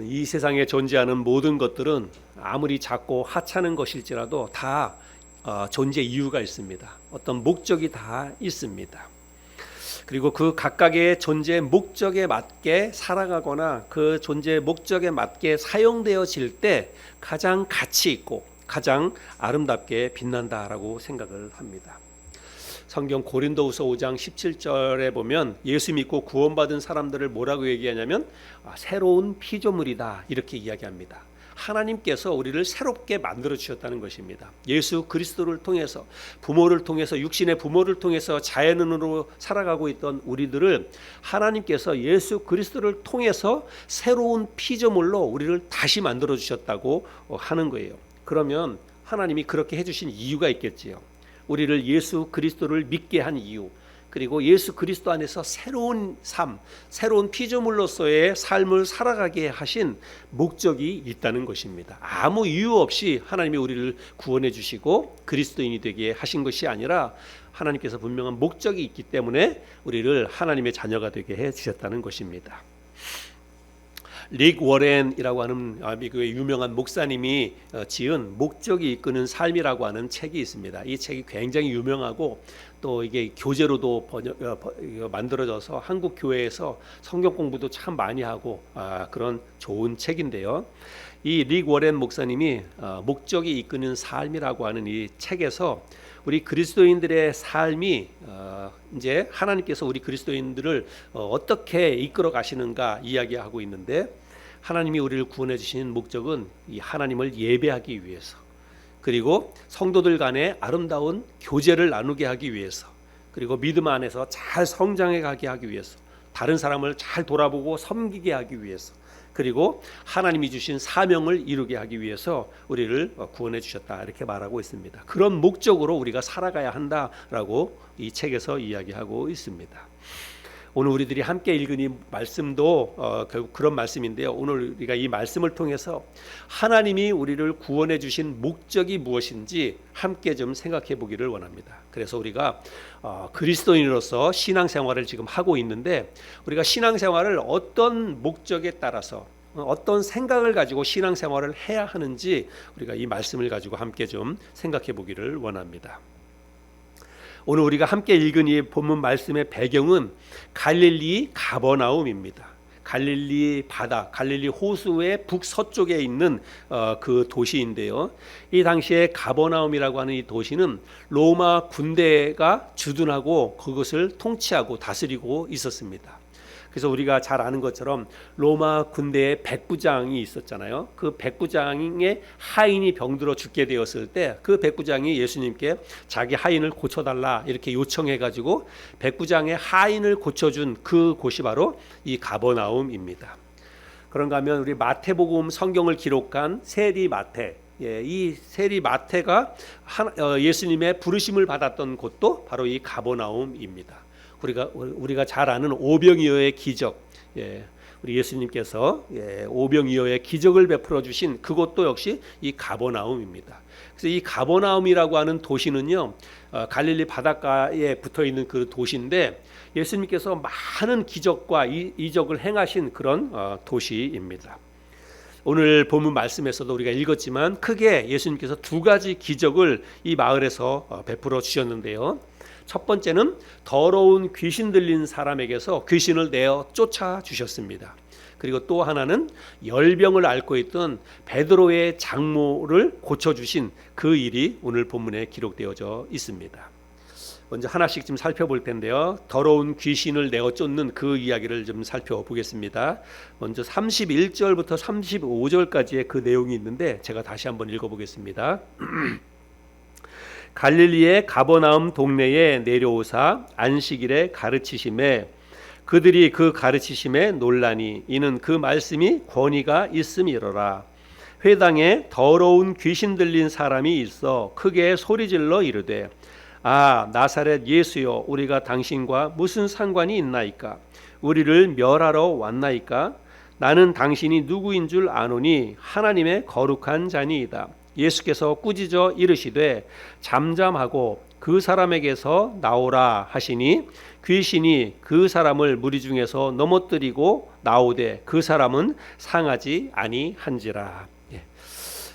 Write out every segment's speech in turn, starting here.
이 세상에 존재하는 모든 것들은 아무리 작고 하찮은 것일지라도 다 존재 이유가 있습니다. 어떤 목적이 다 있습니다. 그리고 그 각각의 존재 목적에 맞게 살아가거나 그 존재 목적에 맞게 사용되어질 때 가장 가치 있고 가장 아름답게 빛난다라고 생각을 합니다. 성경 고린도후서 5장 17절에 보면 예수 믿고 구원받은 사람들을 뭐라고 얘기하냐면 새로운 피조물이다 이렇게 이야기합니다. 하나님께서 우리를 새롭게 만들어 주셨다는 것입니다. 예수 그리스도를 통해서 부모를 통해서 육신의 부모를 통해서 자연인으로 살아가고 있던 우리들을 하나님께서 예수 그리스도를 통해서 새로운 피조물로 우리를 다시 만들어 주셨다고 하는 거예요. 그러면 하나님이 그렇게 해주신 이유가 있겠지요. 우리를 예수 그리스도를 믿게 한 이유, 그리고 예수 그리스도 안에서 새로운 삶, 새로운 피조물로서의 삶을 살아가게 하신 목적이 있다는 것입니다. 아무 이유 없이 하나님이 우리를 구원해 주시고 그리스도인이 되게 하신 것이 아니라 하나님께서 분명한 목적이 있기 때문에 우리를 하나님의 자녀가 되게 해 주셨다는 것입니다. 릭 워렌이라고 하는 미국의 유명한 목사님이 지은 목적이 이끄는 삶이라고 하는 책이 있습니다. 이 책이 굉장히 유명하고 또 이게 교재로도 만들어져서 한국 교회에서 성경 공부도 참 많이 하고 그런 좋은 책인데요. 이 릭 워렌 목사님이 목적이 이끄는 삶이라고 하는 이 책에서 우리 그리스도인들의 삶이 이제 하나님께서 우리 그리스도인들을 어떻게 이끌어 가시는가 이야기하고 있는데, 하나님이 우리를 구원해 주신 목적은 이 하나님을 예배하기 위해서, 그리고 성도들 간에 아름다운 교제를 나누게 하기 위해서, 그리고 믿음 안에서 잘 성장해 가게 하기 위해서, 다른 사람을 잘 돌아보고 섬기게 하기 위해서, 그리고 하나님이 주신 사명을 이루게 하기 위해서 우리를 구원해 주셨다 이렇게 말하고 있습니다. 그런 목적으로 우리가 살아가야 한다라고 이 책에서 이야기하고 있습니다. 오늘 우리들이 함께 읽은 이 말씀도 결국 그런 말씀인데요. 오늘 우리가 이 말씀을 통해서 하나님이 우리를 구원해 주신 목적이 무엇인지 함께 좀 생각해 보기를 원합니다. 그래서 우리가 그리스도인으로서 신앙생활을 지금 하고 있는데, 우리가 신앙생활을 어떤 목적에 따라서 어떤 생각을 가지고 신앙생활을 해야 하는지 우리가 이 말씀을 가지고 함께 좀 생각해 보기를 원합니다. 오늘 우리가 함께 읽은 이 본문 말씀의 배경은 갈릴리 가버나움입니다. 갈릴리 바다, 갈릴리 호수의 북서쪽에 있는 그 도시인데요. 이 당시에 가버나움이라고 하는 이 도시는 로마 군대가 주둔하고 그것을 통치하고 다스리고 있었습니다. 그래서 우리가 잘 아는 것처럼 로마 군대에 백부장이 있었잖아요. 그 백부장의 하인이 병들어 죽게 되었을 때 그 백부장이 예수님께 자기 하인을 고쳐달라 이렇게 요청해가지고 백부장의 하인을 고쳐준 그 곳이 바로 이 가버나움입니다. 그런가 하면 우리 마태복음 성경을 기록한 세리 마태, 이 세리 마태가 예수님의 부르심을 받았던 곳도 바로 이 가버나움입니다. 우리가 잘 아는 오병이어의 기적, 우리 예수님께서 오병이어의 기적을 베풀어 주신 그곳도 역시 이 가버나움입니다. 그래서 이 가버나움이라고 하는 도시는요, 갈릴리 바닷가에 붙어 있는 그 도시인데 예수님께서 많은 기적과 이적을 행하신 그런 도시입니다. 오늘 본문 말씀에서도 우리가 읽었지만 크게 예수님께서 두 가지 기적을 이 마을에서 베풀어 주셨는데요. 첫 번째는 더러운 귀신 들린 사람에게서 귀신을 내어 쫓아 주셨습니다. 그리고 또 하나는 열병을 앓고 있던 베드로의 장모를 고쳐주신 그 일이 오늘 본문에 기록되어져 있습니다. 먼저 하나씩 좀 살펴볼 텐데요. 더러운 귀신을 내어 쫓는 그 이야기를 좀 살펴보겠습니다. 먼저 31절부터 35절까지의 그 내용이 있는데 제가 다시 한번 읽어보겠습니다. 갈릴리의 가버나움 동네에 내려오사 안식일에 가르치심에 그들이 그 가르치심에 놀라니 이는 그 말씀이 권위가 있음이로라. 회당에 더러운 귀신 들린 사람이 있어 크게 소리질러 이르되 나사렛 예수여, 우리가 당신과 무슨 상관이 있나이까? 우리를 멸하러 왔나이까? 나는 당신이 누구인 줄 아노니 하나님의 거룩한 자니이다. 예수께서 꾸짖어 이르시되 잠잠하고 그 사람에게서 나오라 하시니 귀신이 그 사람을 무리 중에서 넘어뜨리고 나오되 그 사람은 상하지 아니한지라.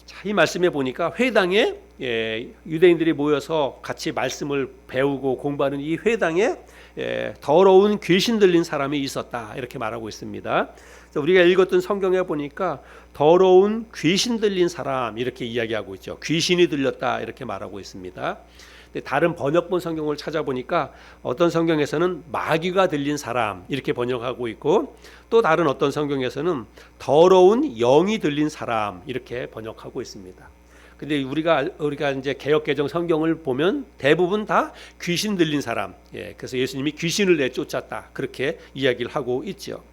자, 이 말씀에 보니까 회당에 유대인들이 모여서 같이 말씀을 배우고 공부하는 이 회당에 더러운 귀신 들린 사람이 있었다 이렇게 말하고 있습니다. 우리가 읽었던 성경에 보니까 더러운 귀신 들린 사람 이렇게 이야기하고 있죠. 귀신이 들렸다 이렇게 말하고 있습니다. 다른 번역본 성경을 찾아보니까 어떤 성경에서는 마귀가 들린 사람 이렇게 번역하고 있고, 또 다른 어떤 성경에서는 더러운 영이 들린 사람 이렇게 번역하고 있습니다. 근데 우리가 이제 개역개정 성경을 보면 대부분 다 귀신 들린 사람, 그래서 예수님이 귀신을 내쫓았다 그렇게 이야기를 하고 있죠.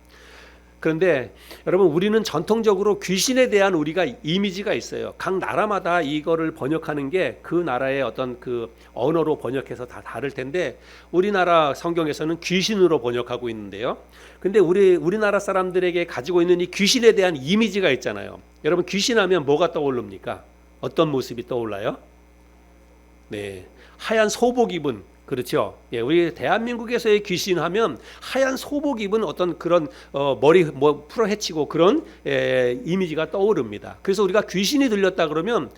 그런데 여러분, 우리는 전통적으로 귀신에 대한 우리가 이미지가 있어요. 각 나라마다 이거를 번역하는 게 그 나라의 어떤 그 언어로 번역해서 다 다를 텐데, 우리나라 성경에서는 귀신으로 번역하고 있는데요. 근데 우리나라 사람들에게 가지고 있는 이 귀신에 대한 이미지가 있잖아요. 여러분, 귀신하면 뭐가 떠오릅니까? 어떤 모습이 떠올라요? 네, 하얀 소복 입은, 그렇죠. 우리 대한민국에서의 귀신하면 하얀 소복 입은 어떤 그런 머리 풀어 헤치고 그런 이미지가 떠오릅니다. 그래서 우리가 귀신이 들렸다 그러면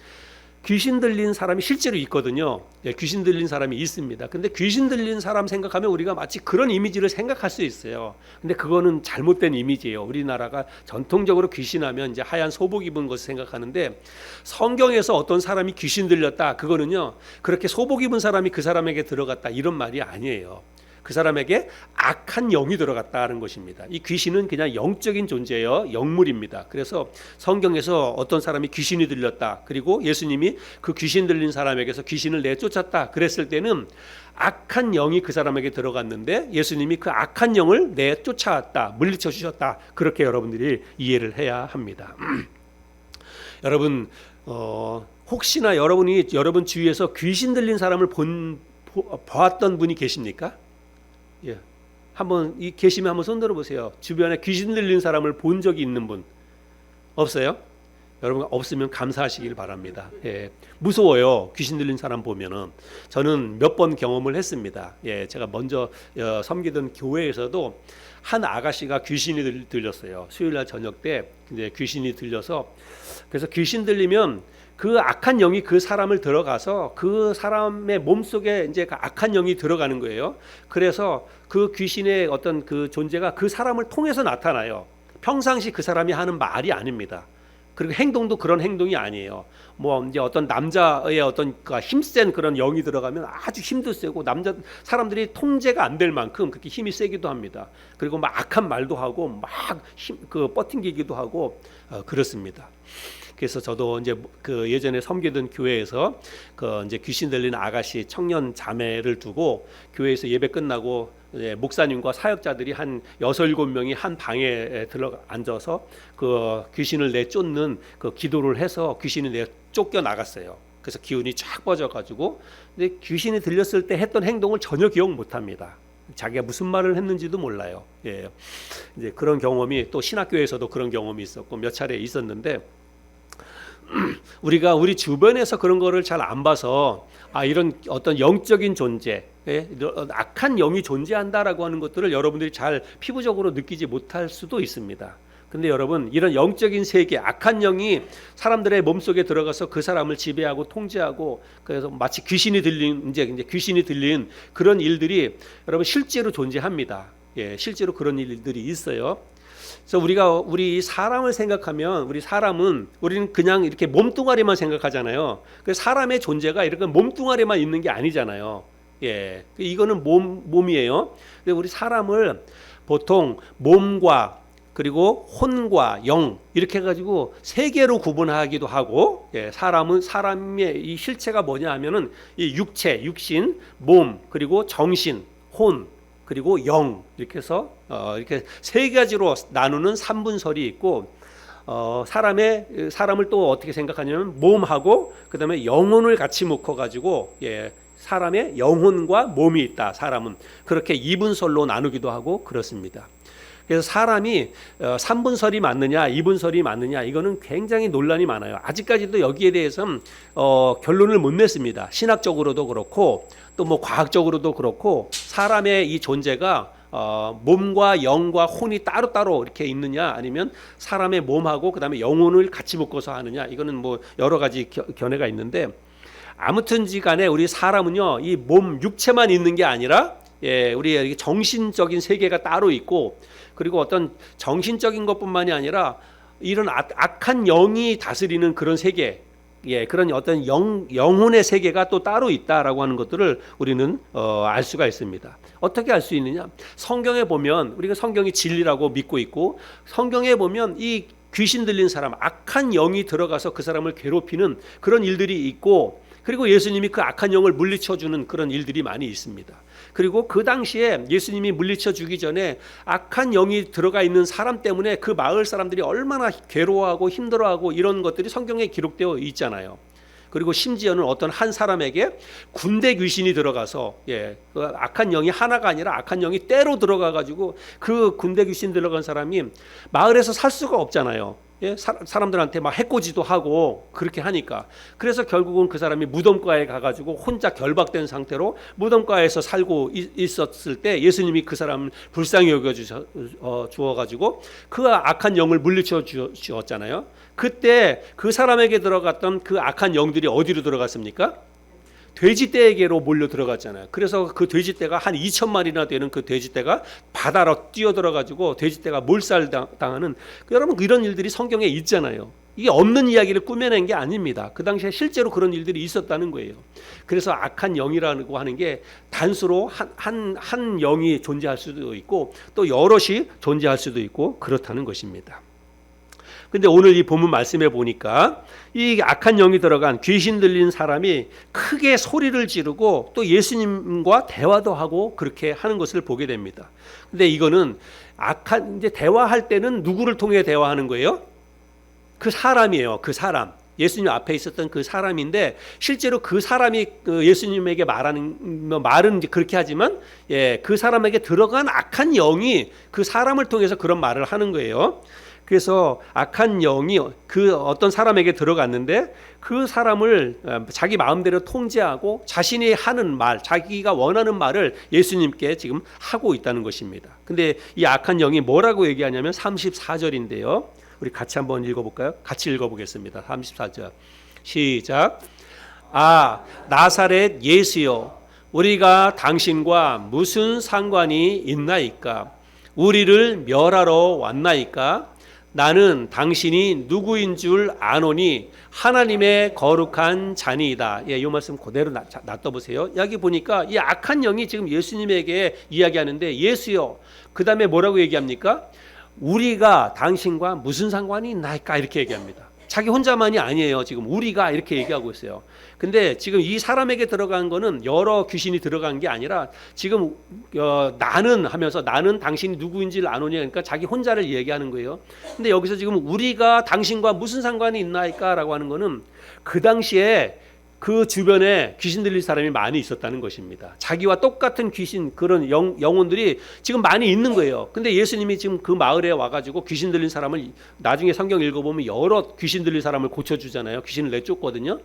귀신 들린 사람이 실제로 있거든요. 귀신 들린 사람이 있습니다. 근데 귀신 들린 사람 생각하면 우리가 마치 그런 이미지를 생각할 수 있어요. 근데 그거는 잘못된 이미지예요. 우리나라가 전통적으로 귀신하면 이제 하얀 소복 입은 것을 생각하는데, 성경에서 어떤 사람이 귀신 들렸다 그거는요, 그렇게 소복 입은 사람이 그 사람에게 들어갔다 이런 말이 아니에요. 그 사람에게 악한 영이 들어갔다는 것입니다. 이 귀신은 그냥 영적인 존재예요. 영물입니다. 그래서 성경에서 어떤 사람이 귀신이 들렸다, 그리고 예수님이 그 귀신 들린 사람에게서 귀신을 내쫓았다 그랬을 때는 악한 영이 그 사람에게 들어갔는데 예수님이 그 악한 영을 내쫓아왔다, 물리쳐 주셨다, 그렇게 여러분들이 이해를 해야 합니다. 여러분, 혹시나 여러분 주위에서 귀신 들린 사람을 보았던 분이 계십니까? 한번 계시면 한번 손 들어보세요. 주변에 귀신 들린 사람을 본 적이 있는 분 없어요? 여러분, 없으면 감사하시길 바랍니다. 무서워요. 귀신 들린 사람 보면은. 저는 몇 번 경험을 했습니다. 제가 먼저 섬기던 교회에서도 한 아가씨가 귀신이 들렸어요. 수요일날 저녁 때 이제 귀신이 들려서, 그래서 귀신 들리면 그 악한 영이 그 사람을 들어가서 그 사람의 몸속에 이제 그 악한 영이 들어가는 거예요. 그래서 그 귀신의 어떤 그 존재가 그 사람을 통해서 나타나요. 평상시 그 사람이 하는 말이 아닙니다. 그리고 행동도 그런 행동이 아니에요. 뭐 이제 어떤 남자의 어떤 힘센 그런 영이 들어가면 아주 힘도 세고, 남자 사람들이 통제가 안 될 만큼 그렇게 힘이 세기도 합니다. 그리고 막 악한 말도 하고 막 버팅기기도 하고 그렇습니다. 그래서 저도 이제 그 예전에 섬기던 교회에서 그 이제 귀신 들린 아가씨 청년 자매를 두고 교회에서 예배 끝나고 목사님과 사역자들이 한 6-7명이 한 방에 들어 앉아서 그 귀신을 내쫓는 그 기도를 해서 귀신이 쫓겨 나갔어요. 그래서 기운이 쫙 빠져가지고, 근데 귀신이 들렸을 때 했던 행동을 전혀 기억 못합니다. 자기가 무슨 말을 했는지도 몰라요. 이제 그런 경험이 또 신학교에서도 그런 경험이 있었고 몇 차례 있었는데, 우리가 우리 주변에서 그런 거를 잘 안 봐서 이런 어떤 영적인 존재, 악한 영이 존재한다라고 하는 것들을 여러분들이 잘 피부적으로 느끼지 못할 수도 있습니다. 근데 여러분, 이런 영적인 세계, 악한 영이 사람들의 몸속에 들어가서 그 사람을 지배하고 통제하고, 그래서 마치 귀신이 들린 이제 귀신이 들린 그런 일들이 여러분 실제로 존재합니다. 실제로 그런 일들이 있어요. 그래서 우리 사람을 생각하면, 우리는 그냥 이렇게 몸뚱아리만 생각하잖아요. 그래서 사람의 존재가 이렇게 몸뚱아리만 있는 게 아니잖아요. 이거는 몸이에요. 근데 우리 사람을 보통 몸과 그리고 혼과 영 이렇게 해가지고 세 개로 구분하기도 하고, 사람의 이 실체가 뭐냐 하면은 이 육신, 몸, 그리고 정신, 혼, 그리고 영, 이렇게 해서 이렇게 세 가지로 나누는 3분설이 있고, 사람을 또 어떻게 생각하냐면 몸하고 그다음에 영혼을 같이 묶어 가지고 사람의 영혼과 몸이 있다. 사람은 그렇게 2분설로 나누기도 하고 그렇습니다. 그래서 사람이 3분설이 맞느냐 2분설이 맞느냐 이거는 굉장히 논란이 많아요. 아직까지도 여기에 대해서는 결론을 못 냈습니다. 신학적으로도 그렇고 또 뭐 과학적으로도 그렇고 사람의 이 존재가 몸과 영과 혼이 따로따로 이렇게 있느냐 아니면 사람의 몸하고 그다음에 영혼을 같이 묶어서 하느냐 이거는 뭐 여러 가지 견해가 있는데 아무튼지 간에 우리 사람은요 이 몸 육체만 있는 게 아니라 우리 정신적인 세계가 따로 있고 그리고 어떤 정신적인 것뿐만이 아니라 이런 악한 영이 다스리는 그런 세계 그런 어떤 영혼의 세계가 또 따로 있다라고 하는 것들을 우리는 알 수가 있습니다. 어떻게 알 수 있느냐? 성경에 보면 우리가 성경이 진리라고 믿고 있고 성경에 보면 이 귀신 들린 사람, 악한 영이 들어가서 그 사람을 괴롭히는 그런 일들이 있고 그리고 예수님이 그 악한 영을 물리쳐주는 그런 일들이 많이 있습니다. 그리고 그 당시에 예수님이 물리쳐 주기 전에 악한 영이 들어가 있는 사람 때문에 그 마을 사람들이 얼마나 괴로워하고 힘들어하고 이런 것들이 성경에 기록되어 있잖아요. 그리고 심지어는 어떤 한 사람에게 군대 귀신이 들어가서 그 악한 영이 하나가 아니라 악한 영이 때로 들어가 가지고 그 군대 귀신 들어간 사람이 마을에서 살 수가 없잖아요. 사람들한테 막 해코지도 하고 그렇게 하니까 그래서 결국은 그 사람이 무덤가에 가가지고 혼자 결박된 상태로 무덤가에서 살고 있었을 때 예수님이 그 사람을 불쌍히 여겨 주어가지고 그 악한 영을 물리쳐 주었잖아요. 그때 그 사람에게 들어갔던 그 악한 영들이 어디로 들어갔습니까? 돼지떼에게로 몰려 들어갔잖아요. 그래서 그 돼지떼가 한 2,000마리나 되는 그 돼지떼가 바다로 뛰어들어가지고 돼지떼가 몰살당하는 여러분 이런 일들이 성경에 있잖아요. 이게 없는 이야기를 꾸며낸 게 아닙니다. 그 당시에 실제로 그런 일들이 있었다는 거예요. 그래서 악한 영이라고 하는 게 단수로 한 영이 존재할 수도 있고 또 여럿이 존재할 수도 있고 그렇다는 것입니다. 근데 오늘 이 본문 말씀에 보니까 이 악한 영이 들어간 귀신 들린 사람이 크게 소리를 지르고 또 예수님과 대화도 하고 그렇게 하는 것을 보게 됩니다. 근데 이거는 이제 대화할 때는 누구를 통해 대화하는 거예요? 그 사람이에요. 그 사람. 예수님 앞에 있었던 그 사람인데 실제로 그 사람이 예수님에게 말은 이제 그렇게 하지만 그 사람에게 들어간 악한 영이 그 사람을 통해서 그런 말을 하는 거예요. 그래서 악한 영이 그 어떤 사람에게 들어갔는데 그 사람을 자기 마음대로 통제하고 자신이 하는 말, 자기가 원하는 말을 예수님께 지금 하고 있다는 것입니다. 근데 이 악한 영이 뭐라고 얘기하냐면 34절인데요. 우리 같이 한번 읽어볼까요? 같이 읽어보겠습니다. 34절 시작. 나사렛 예수여, 우리가 당신과 무슨 상관이 있나이까? 우리를 멸하러 왔나이까? 나는 당신이 누구인 줄 아노니 하나님의 거룩한 자니이다. 이 말씀 그대로 놔둬보세요. 여기 보니까 이 악한 영이 지금 예수님에게 이야기하는데 예수여, 그 다음에 뭐라고 얘기합니까? 우리가 당신과 무슨 상관이 있나이까 이렇게 얘기합니다. 자기 혼자만이 아니에요. 지금 우리가 이렇게 얘기하고 있어요. 근데 지금 이 사람에게 들어간 거는 여러 귀신이 들어간 게 아니라 지금 나는 하면서 나는 당신이 누구인지를 아노니 그러니까 자기 혼자를 얘기하는 거예요. 근데 여기서 지금 우리가 당신과 무슨 상관이 있나이까 라고 하는 거는 그 당시에 그 주변에 귀신 들릴 사람이 많이 있었다는 것입니다. 자기와 똑같은 귀신 그런 영혼들이 지금 많이 있는 거예요. 근데 예수님이 지금 그 마을에 와가지고 귀신 들린 사람을 나중에 성경 읽어보면 여러 귀신 들린 사람을 고쳐주잖아요. 귀신을 내쫓거든요.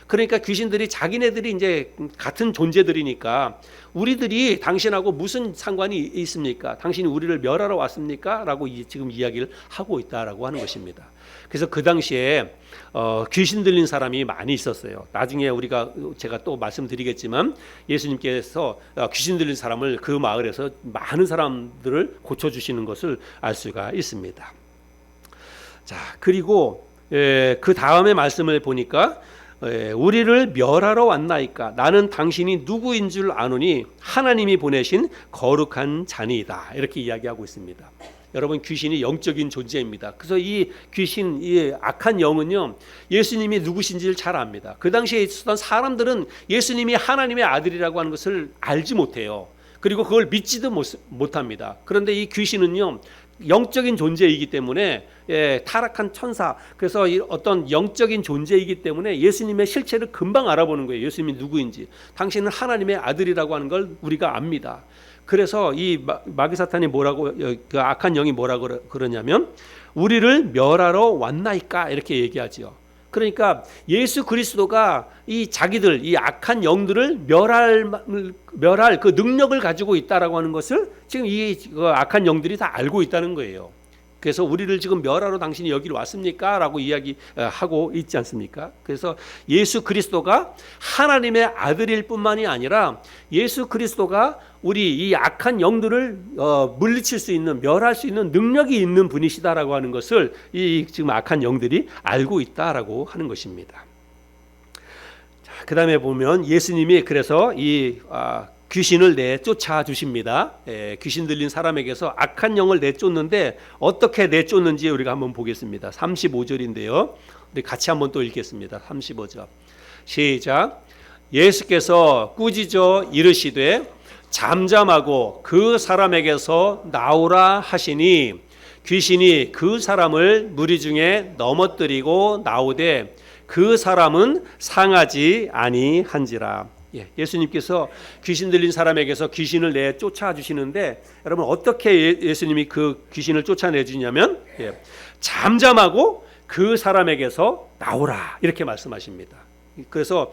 그러니까 귀신들이 자기네들이 이제 같은 존재들이니까 우리들이 당신하고 무슨 상관이 있습니까? 당신이 우리를 멸하러 왔습니까? 라고 지금 이야기를 하고 있다라고 하는 것입니다. 그래서 그 당시에 귀신 들린 사람이 많이 있었어요. 나중에 제가 또 말씀드리겠지만 예수님께서 귀신 들린 사람을 그 마을에서 많은 사람들을 고쳐주시는 것을 알 수가 있습니다. 자, 그리고 그 다음에 말씀을 보니까 우리를 멸하러 왔나이까? 나는 당신이 누구인 줄 아노니 하나님이 보내신 거룩한 자니이다. 이렇게 이야기하고 있습니다. 여러분, 귀신이 영적인 존재입니다. 그래서 이 귀신, 이 악한 영은요, 예수님이 누구신지를 잘 압니다. 그 당시에 있었던 사람들은 예수님이 하나님의 아들이라고 하는 것을 알지 못해요. 그리고 그걸 믿지도 못합니다. 그런데 이 귀신은요, 영적인 존재이기 때문에 타락한 천사, 그래서 어떤 영적인 존재이기 때문에 예수님의 실체를 금방 알아보는 거예요. 예수님이 누구인지. 당신은 하나님의 아들이라고 하는 걸 우리가 압니다. 그래서 이 마귀 사탄이 뭐라고, 그 악한 영이 뭐라고 그러냐면 우리를 멸하러 왔나이까 이렇게 얘기하지요. 그러니까 예수 그리스도가 이 자기들 이 악한 영들을 멸할 그 능력을 가지고 있다라고 하는 것을 지금 이 악한 영들이 다 알고 있다는 거예요. 그래서 우리를 지금 멸하러 당신이 여기로 왔습니까? 라고 이야기하고 있지 않습니까? 그래서 예수 그리스도가 하나님의 아들일 뿐만이 아니라 예수 그리스도가 우리 이 악한 영들을 물리칠 수 있는, 멸할 수 있는 능력이 있는 분이시다라고 하는 것을 이 지금 악한 영들이 알고 있다라고 하는 것입니다. 그 다음에 보면 예수님이 그래서 이 귀신을 내쫓아 주십니다. 귀신 들린 사람에게서 악한 영을 내쫓는데 어떻게 내쫓는지 우리가 한번 보겠습니다. 35절인데요. 우리 같이 한번 또 읽겠습니다. 35절 시작. 예수께서 꾸짖어 이르시되 잠잠하고 그 사람에게서 나오라 하시니 귀신이 그 사람을 무리 중에 넘어뜨리고 나오되 그 사람은 상하지 아니한지라. 예수님께서 귀신 들린 사람에게서 귀신을 내쫓아 주시는데 여러분 어떻게 예수님이 그 귀신을 쫓아내 주냐면 잠잠하고 그 사람에게서 나오라 이렇게 말씀하십니다. 그래서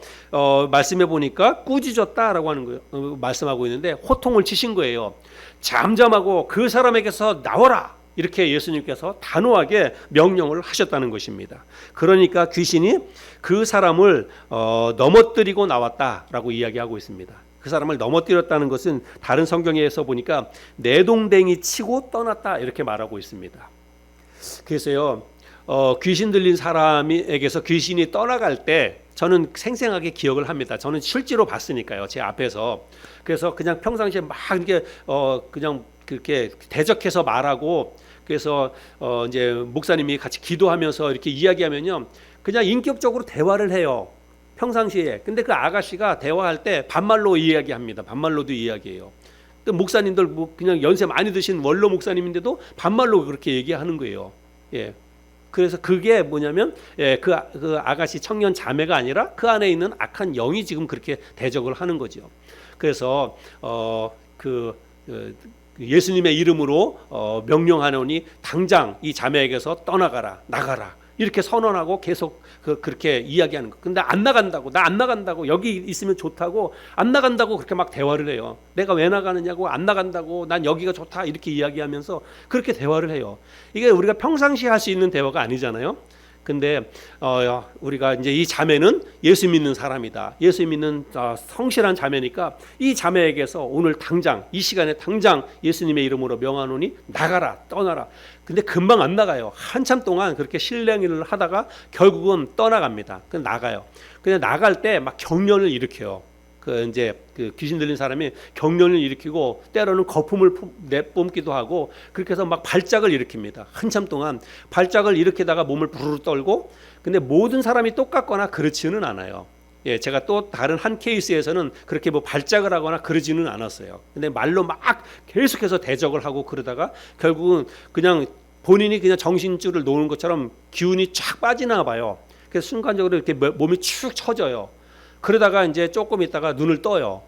말씀해 보니까 꾸짖었다라고 하는 거예요. 말씀하고 있는데 호통을 치신 거예요. 잠잠하고 그 사람에게서 나오라 이렇게 예수님께서 단호하게 명령을 하셨다는 것입니다. 그러니까 귀신이 그 사람을 넘어뜨리고 나왔다라고 이야기하고 있습니다. 그 사람을 넘어뜨렸다는 것은 다른 성경에서 보니까 내동댕이 치고 떠났다 이렇게 말하고 있습니다. 그래서요 귀신 들린 사람에게서 귀신이 떠나갈 때 저는 생생하게 기억을 합니다. 저는 실제로 봤으니까요. 제 앞에서. 그래서 그냥 평상시에 막 이렇게 그냥 그렇게 대적해서 말하고 그래서 이제 목사님이 같이 기도하면서 이렇게 이야기하면요. 그냥 인격적으로 대화를 해요. 평상시에. 근데 그 아가씨가 대화할 때 반말로 이야기합니다. 반말로도 이야기해요. 목사님들 뭐 그냥 연세 많이 드신 원로 목사님인데도 반말로 그렇게 얘기하는 거예요. 예. 그래서 그게 뭐냐면 그 아가씨 청년 자매가 아니라 그 안에 있는 악한 영이 지금 그렇게 대적을 하는 거죠. 그래서 예수님의 이름으로 명령하노니 당장 이 자매에게서 떠나가라 나가라 이렇게 선언하고 계속 그렇게 이야기하는 거. 근데 안 나간다고, 나 안 나간다고, 여기 있으면 좋다고 안 나간다고 그렇게 막 대화를 해요. 내가 왜 나가느냐고, 안 나간다고, 난 여기가 좋다 이렇게 이야기하면서 그렇게 대화를 해요. 이게 우리가 평상시에 할 수 있는 대화가 아니잖아요. 근데 우리가 이제 이 자매는 예수 믿는 사람이다. 예수 믿는 성실한 자매니까 이 자매에게서 오늘 당장 이 시간에 당장 예수님의 이름으로 명하노니 나가라 떠나라. 근데 금방 안 나가요. 한참 동안 그렇게 실랭이를 하다가 결국은 떠나갑니다. 그 나가요. 근데 나갈 때 막 경련을 일으켜요. 그 귀신 들린 사람이 경련을 일으키고 때로는 거품을 내뿜기도 하고 그렇게 해서 막 발작을 일으킵니다. 한참 동안 발작을 일으키다가 몸을 부르르 떨고 근데 모든 사람이 똑같거나 그렇지는 않아요. 예, 제가 또 다른 한 케이스에서는 그렇게 뭐 발작을 하거나 그러지는 않았어요. 근데 말로 막 계속해서 대적을 하고 그러다가 결국은 그냥 본인이 그냥 정신줄을 놓은 것처럼 기운이 쫙 빠지나 봐요. 그래서 순간적으로 이렇게 몸이 축 처져요. 그러다가 이제 조금 있다가 눈을 떠요.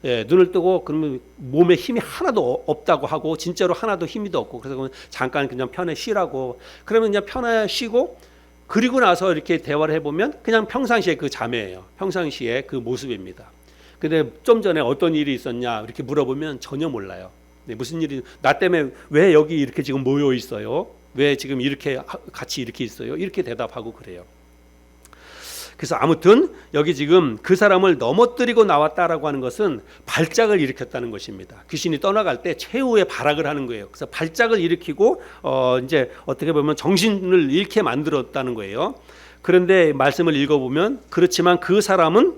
예, 눈을 뜨고 그러면 몸에 힘이 하나도 없다고 하고 진짜로 하나도 힘이 없고 그래서 잠깐 그냥 편에 쉬라고 그러면 그냥 편에 쉬고 그리고 나서 이렇게 대화를 해보면 그냥 평상시에 그 자매예요. 평상시에 그 모습입니다. 근데 좀 전에 어떤 일이 있었냐 이렇게 물어보면 전혀 몰라요. 네, 무슨 일이 나 때문에 왜 여기 이렇게 지금 모여 있어요? 왜 지금 이렇게 같이 이렇게 있어요? 이렇게 대답하고 그래요. 그래서 아무튼 여기 지금 그 사람을 넘어뜨리고 나왔다라고 하는 것은 발작을 일으켰다는 것입니다. 귀신이 떠나갈 때 최후의 발악을 하는 거예요. 그래서 발작을 일으키고 이제 어떻게 보면 정신을 잃게 만들었다는 거예요. 그런데 말씀을 읽어보면 그렇지만 그 사람은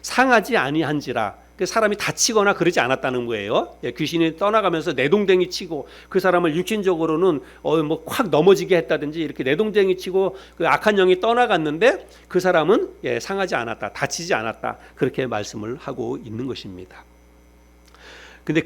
상하지 아니한지라 그 사람이 다치거나 그러지 않았다는 거예요. 귀신이 떠나가면서 내동댕이 치고 그 사람을 육신적으로는 뭐 확 넘어지게 했다든지 이렇게 내동댕이 치고 그 악한 영이 떠나갔는데 그 사람은 상하지 않았다, 다치지 않았다 그렇게 말씀을 하고 있는 것입니다. 근데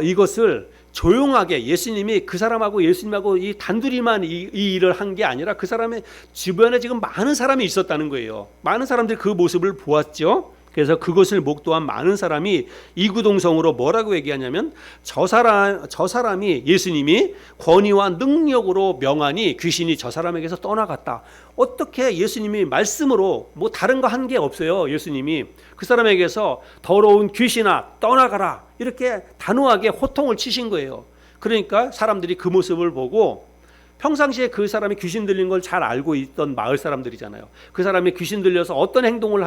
이것을 조용하게 예수님이 그 사람하고 예수님하고 이 단둘이만 이 일을 한 게 아니라 그 사람의 주변에 지금 많은 사람이 있었다는 거예요. 많은 사람들이 그 모습을 보았죠. 그래서 그것을 목도한 많은 사람이 이구동성으로 뭐라고 얘기하냐면 저 사람이 예수님이 권위와 능력으로 명하니 귀신이 저 사람에게서 떠나갔다. 어떻게 예수님이 말씀으로 뭐 다른 거 한 게 없어요. 예수님이 그 사람에게서 더러운 귀신아 떠나가라 이렇게 단호하게 호통을 치신 거예요. 그러니까 사람들이 그 모습을 보고 평상시에 그 사람이 귀신 들린 걸 잘 알고 있던 마을 사람들이잖아요. 그 사람이 귀신 들려서 어떤 행동을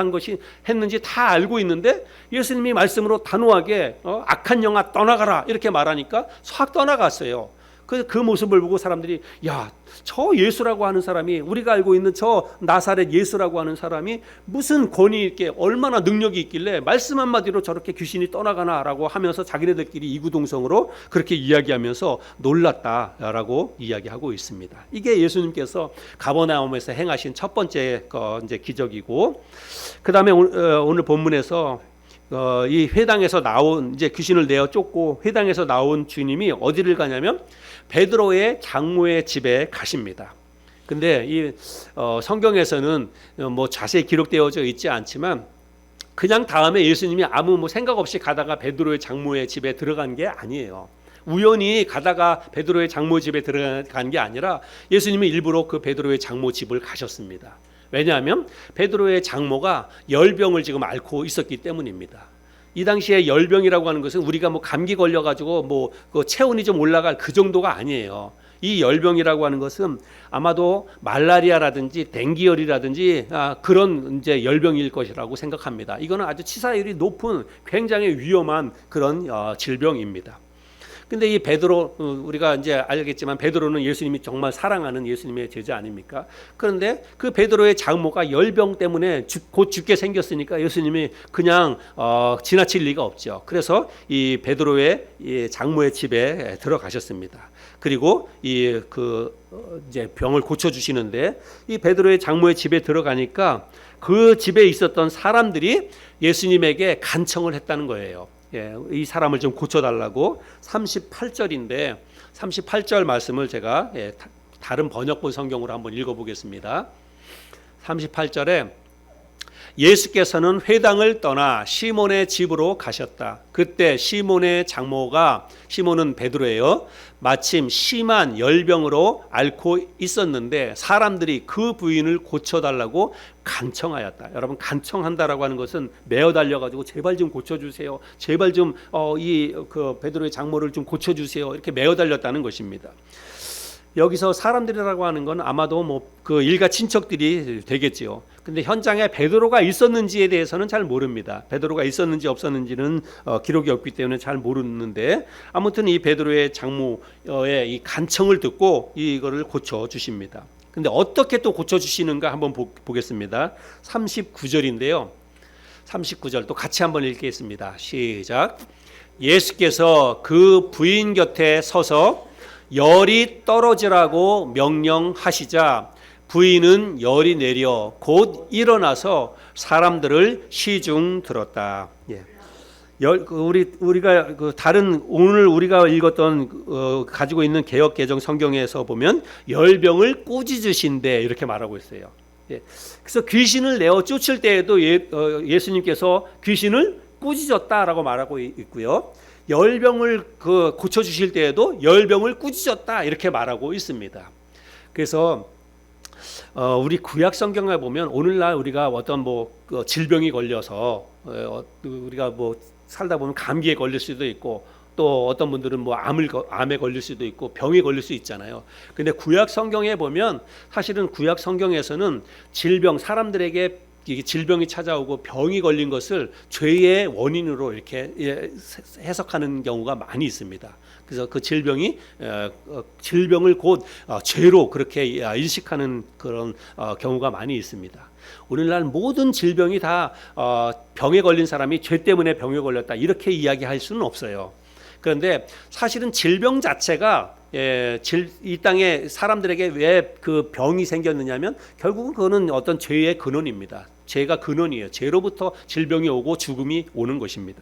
했는지 다 알고 있는데 예수님이 말씀으로 단호하게 악한 영아 떠나가라 이렇게 말하니까 확 떠나갔어요. 그 모습을 보고 사람들이 야, 저 예수라고 하는 사람이 우리가 알고 있는 저 나사렛 예수라고 하는 사람이 무슨 권위 있게 얼마나 능력이 있길래 말씀 한마디로 저렇게 귀신이 떠나가나라고 하면서 자기네들끼리 이구동성으로 그렇게 이야기하면서 놀랐다라고 이야기하고 있습니다. 이게 예수님께서 가버나움에서 행하신 첫 번째 이제 기적이고, 그 다음에 오늘 본문에서 이 회당에서 나온 이제 귀신을 내어 쫓고 회당에서 나온 주님이 어디를 가냐면 베드로의 장모의 집에 가십니다. 근데 이 성경에서는 뭐 자세히 기록되어져 있지 않지만 그냥 다음에 예수님이 아무 뭐 생각 없이 가다가 베드로의 장모의 집에 들어간 게 아니에요. 우연히 가다가 베드로의 장모 집에 들어간 게 아니라 예수님이 일부러 그 베드로의 장모 집을 가셨습니다. 왜냐하면 베드로의 장모가 열병을 지금 앓고 있었기 때문입니다. 이 당시에 열병이라고 하는 것은 우리가 뭐 감기 걸려가지고 뭐 그 체온이 좀 올라갈 그 정도가 아니에요. 이 열병이라고 하는 것은 아마도 말라리아라든지 댕기열이라든지 그런 이제 열병일 것이라고 생각합니다. 이거는 아주 치사율이 높은 굉장히 위험한 그런 질병입니다. 근데 이 베드로, 우리가 이제 알겠지만 베드로는 예수님이 정말 사랑하는 예수님의 제자 아닙니까? 그런데 그 베드로의 장모가 열병 때문에 곧 죽게 생겼으니까 예수님이 그냥 지나칠 리가 없죠. 그래서 이 베드로의 이 장모의 집에 들어가셨습니다. 그리고 이제 병을 고쳐 주시는데 이 베드로의 장모의 집에 들어가니까 그 집에 있었던 사람들이 예수님에게 간청을 했다는 거예요. 이 사람을 좀 고쳐달라고. 38절인데 38절 말씀을 제가 다른 번역본 성경으로 한번 읽어보겠습니다. 38절에 예수께서는 회당을 떠나 시몬의 집으로 가셨다. 그때 시몬의 장모가, 시몬은 베드로예요, 마침 심한 열병으로 앓고 있었는데 사람들이 그 부인을 고쳐달라고 간청하였다. 여러분, 간청한다라고 하는 것은 메어 달려가지고 제발 좀 고쳐주세요, 제발 좀 그 베드로의 장모를 좀 고쳐주세요, 이렇게 메어 달렸다는 것입니다. 여기서 사람들이라고 하는 건 아마도 뭐 그 일가 친척들이 되겠지요. 근데 현장에 베드로가 있었는지에 대해서는 잘 모릅니다. 베드로가 있었는지 없었는지는 기록이 없기 때문에 잘 모르는데 아무튼 이 베드로의 장모의 이 간청을 듣고 이거를 고쳐 주십니다. 근데 어떻게 또 고쳐 주시는가 한번 보겠습니다. 39절인데요. 39절 또 같이 한번 읽겠습니다. 시작. 예수께서 그 부인 곁에 서서 열이 떨어지라고 명령하시자 부인은 열이 내려 곧 일어나서 사람들을 시중 들었다. 우리가 다른 오늘 우리가 읽었던 가지고 있는 개역 개정 성경에서 보면 열병을 꾸짖으신데 이렇게 말하고 있어요. 그래서 귀신을 내어 쫓을 때에도 예수님께서 귀신을 꾸짖었다라고 말하고 있고요. 열병을 고쳐 주실 때에도 열병을 꾸짖었다 이렇게 말하고 있습니다. 그래서 우리 구약 성경에 보면 오늘날 우리가 어떤 질병이 걸려서 우리가 살다 보면 감기에 걸릴 수도 있고 또 어떤 분들은 암에 걸릴 수도 있고 병에 걸릴 수 있잖아요. 근데 구약 성경에 보면 사실은 구약 성경에서는 질병, 사람들에게 질병이 찾아오고 병이 걸린 것을 죄의 원인으로 이렇게 해석하는 경우가 많이 있습니다. 그래서 그 질병을 곧 죄로 그렇게 인식하는 그런 경우가 많이 있습니다. 오늘날 모든 질병이 다 병에 걸린 사람이 죄 때문에 병에 걸렸다 이렇게 이야기할 수는 없어요. 그런데 사실은 질병 자체가 이 땅에 사람들에게 왜 그 병이 생겼느냐면 결국은 그거는 어떤 죄의 근원입니다. 죄가 근원이에요. 죄로부터 질병이 오고 죽음이 오는 것입니다.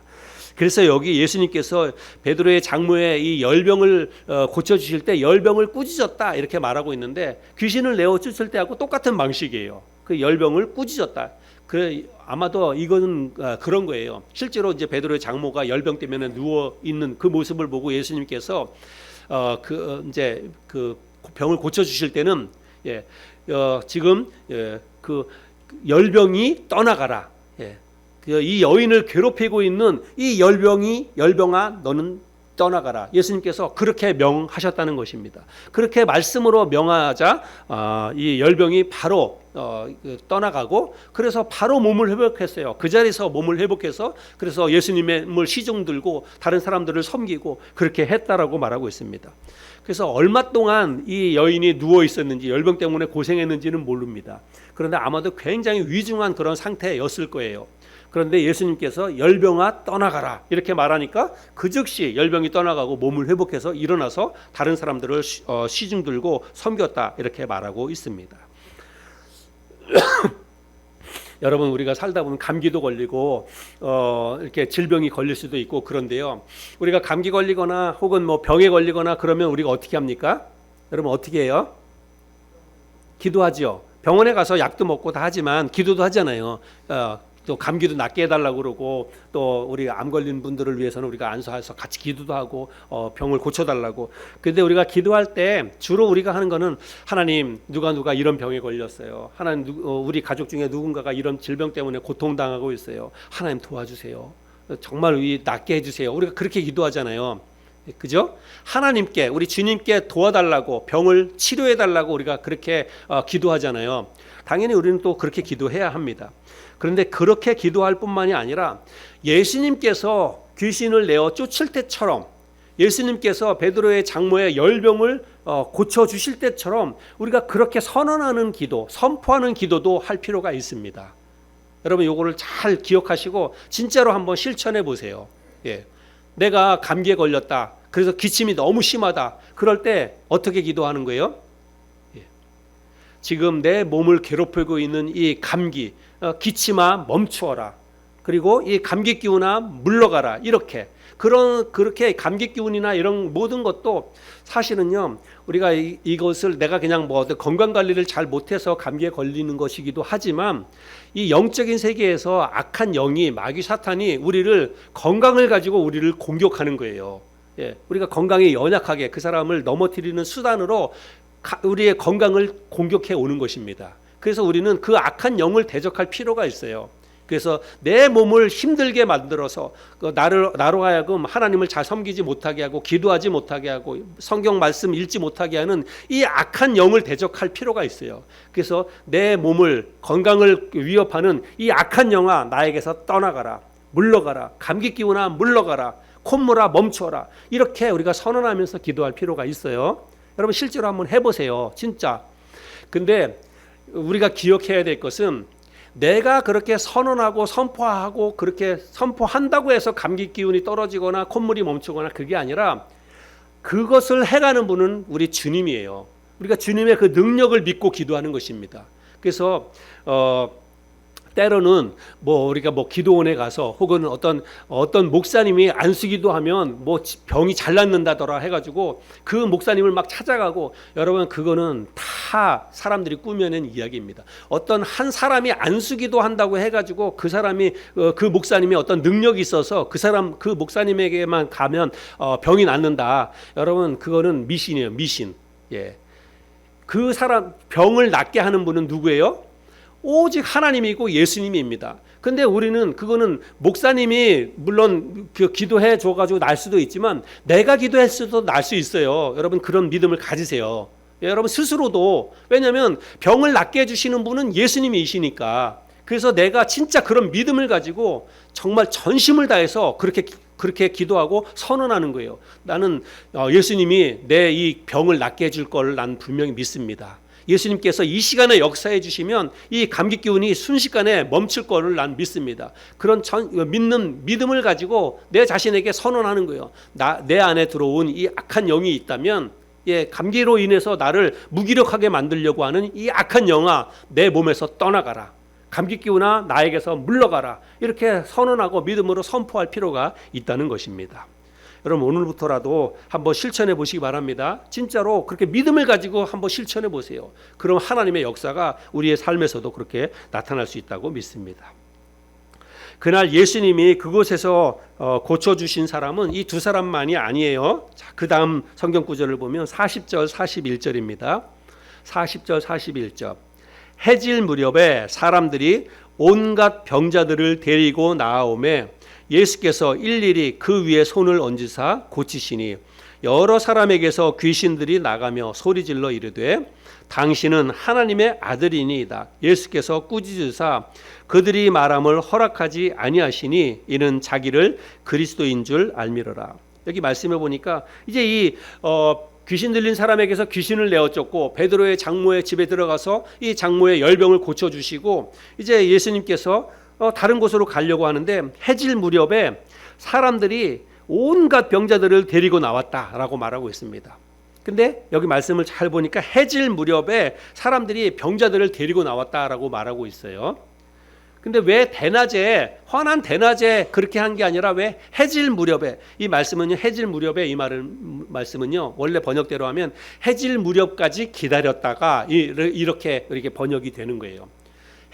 그래서 여기 예수님께서 베드로의 장모의 이 열병을 고쳐주실 때 열병을 꾸짖었다 이렇게 말하고 있는데 귀신을 내어 쫓을 때하고 똑같은 방식이에요. 그 열병을 꾸짖었다. 아마도 이거는 그런 거예요. 실제로 이제 베드로의 장모가 열병 때문에 누워 있는 그 모습을 보고 예수님께서 이제 그 병을 고쳐 주실 때는 지금 그 열병이 떠나가라. 이 여인을 괴롭히고 있는 이 열병아 너는 떠나가라. 예수님께서 그렇게 명하셨다는 것입니다. 그렇게 말씀으로 명하자 이 열병이 바로 떠나가고, 그래서 바로 몸을 회복했어요. 그 자리에서 몸을 회복해서 그래서 예수님의 시종 들고 다른 사람들을 섬기고 그렇게 했다라고 말하고 있습니다. 그래서 얼마 동안 이 여인이 누워 있었는지, 열병 때문에 고생했는지는 모릅니다. 그런데 아마도 굉장히 위중한 그런 상태였을 거예요. 그런데 예수님께서 열병아 떠나가라 이렇게 말하니까 그 즉시 열병이 떠나가고 몸을 회복해서 일어나서 다른 사람들을 시중 들고 섬겼다 이렇게 말하고 있습니다. 여러분, 우리가 살다 보면 감기도 걸리고 이렇게 질병이 걸릴 수도 있고 그런데요, 우리가 감기 걸리거나 혹은 뭐 병에 걸리거나 그러면 우리가 어떻게 합니까? 여러분 어떻게 해요? 기도하죠. 병원에 가서 약도 먹고 다 하지만 기도도 하잖아요. 또 감기도 낫게 해달라고 그러고, 또 우리 암 걸린 분들을 위해서는 우리가 안수해서 같이 기도도 하고 병을 고쳐달라고. 근데 우리가 기도할 때 주로 우리가 하는 거는, 하나님 누가 이런 병에 걸렸어요. 하나님 우리 가족 중에 누군가가 이런 질병 때문에 고통당하고 있어요. 하나님 도와주세요. 정말 낫게 해주세요. 우리가 그렇게 기도하잖아요. 그죠? 하나님께, 우리 주님께 도와달라고, 병을 치료해달라고 우리가 그렇게 기도하잖아요. 당연히 우리는 또 그렇게 기도해야 합니다. 그런데 그렇게 기도할 뿐만이 아니라 예수님께서 귀신을 내어 쫓을 때처럼, 예수님께서 베드로의 장모의 열병을 고쳐주실 때처럼 우리가 그렇게 선언하는 기도, 선포하는 기도도 할 필요가 있습니다. 여러분 이거를 잘 기억하시고 진짜로 한번 실천해 보세요. 내가 감기에 걸렸다, 그래서 기침이 너무 심하다, 그럴 때 어떻게 기도하는 거예요? 지금 내 몸을 괴롭히고 있는 이 감기, 기침아 멈추어라. 그리고 이 감기 기운아 물러가라. 이렇게 그렇게 감기 기운이나 이런 모든 것도 사실은요, 우리가 이것을 내가 그냥 뭐 건강 관리를 잘 못해서 감기에 걸리는 것이기도 하지만, 이 영적인 세계에서 악한 영이, 마귀 사탄이 우리를, 건강을 가지고 우리를 공격하는 거예요. 우리가 건강이 연약하게 그 사람을 넘어뜨리는 수단으로 우리의 건강을 공격해 오는 것입니다. 그래서 우리는 그 악한 영을 대적할 필요가 있어요. 그래서 내 몸을 힘들게 만들어서 나로 하여금 하나님을 잘 섬기지 못하게 하고, 기도하지 못하게 하고, 성경 말씀 읽지 못하게 하는 이 악한 영을 대적할 필요가 있어요. 그래서 내 몸을, 건강을 위협하는 이 악한 영아 나에게서 떠나가라, 물러가라, 감기 기운아 물러가라, 콧물아 멈춰라, 이렇게 우리가 선언하면서 기도할 필요가 있어요. 여러분 실제로 한번 해보세요. 진짜. 근데 우리가 기억해야 될 것은, 내가 그렇게 선언하고 선포하고 그렇게 선포한다고 해서 감기 기운이 떨어지거나 콧물이 멈추거나 그게 아니라, 그것을 해가는 분은 우리 주님이에요. 우리가 주님의 그 능력을 믿고 기도하는 것입니다. 그래서 때로는 우리가 기도원에 가서, 혹은 어떤 목사님이 안수기도 하면 병이 잘 낫는다더라 해가지고 그 목사님을 막 찾아가고, 여러분 그거는 다 사람들이 꾸며낸 이야기입니다. 어떤 한 사람이 안수기도 한다고 해가지고 그 사람이 그 목사님이 어떤 능력이 있어서 그 목사님에게만 가면 병이 낫는다. 여러분 그거는 미신이에요. 미신. 그 사람 병을 낫게 하는 분은 누구예요? 오직 하나님이고 예수님입니다. 근데 우리는 그거는 목사님이 물론 기도해 줘가지고 날 수도 있지만, 내가 기도했어도 날 수 있어요. 여러분 그런 믿음을 가지세요. 여러분 스스로도. 왜냐하면 병을 낫게 해주시는 분은 예수님이시니까. 그래서 내가 진짜 그런 믿음을 가지고 정말 전심을 다해서 그렇게 기도하고 선언하는 거예요. 나는 예수님이 내 이 병을 낫게 해줄 걸 난 분명히 믿습니다. 예수님께서 이 시간에 역사해 주시면 이 감기 기운이 순식간에 멈출 거를 난 믿습니다. 그런 믿는 믿음을 가지고 내 자신에게 선언하는 거예요. 내 안에 들어온 이 악한 영이 있다면, 감기로 인해서 나를 무기력하게 만들려고 하는 이 악한 영아 내 몸에서 떠나가라. 감기 기운아 나에게서 물러가라. 이렇게 선언하고 믿음으로 선포할 필요가 있다는 것입니다. 여러분 오늘부터라도 한번 실천해 보시기 바랍니다. 진짜로 그렇게 믿음을 가지고 한번 실천해 보세요. 그럼 하나님의 역사가 우리의 삶에서도 그렇게 나타날 수 있다고 믿습니다. 그날 예수님이 그곳에서 고쳐주신 사람은 이 두 사람만이 아니에요. 자, 그 다음 성경 구절을 보면 40절 41절입니다. 40절 41절. 해질 무렵에 사람들이 온갖 병자들을 데리고 나아오매 예수께서 일일이 그 위에 손을 얹으사 고치시니 여러 사람에게서 귀신들이 나가며 소리질러 이르되 당신은 하나님의 아들이니이다. 예수께서 꾸짖으사 그들이 말함을 허락하지 아니하시니 이는 자기를 그리스도인 줄 알미러라. 여기 말씀해 보니까 이제 이 귀신 들린 사람에게서 귀신을 내어쫓고 베드로의 장모의 집에 들어가서 이 장모의 열병을 고쳐주시고 이제 예수님께서 다른 곳으로 가려고 하는데 해질 무렵에 사람들이 온갖 병자들을 데리고 나왔다라고 말하고 있습니다. 근데 여기 말씀을 잘 보니까 해질 무렵에 사람들이 병자들을 데리고 나왔다라고 말하고 있어요. 근데 왜 대낮에 환한 대낮에 그렇게 한 게 아니라 왜 해질 무렵에 이 말씀은요 해질 무렵에 이 말씀은요 원래 번역대로 하면 해질 무렵까지 기다렸다가 이렇게 번역이 되는 거예요.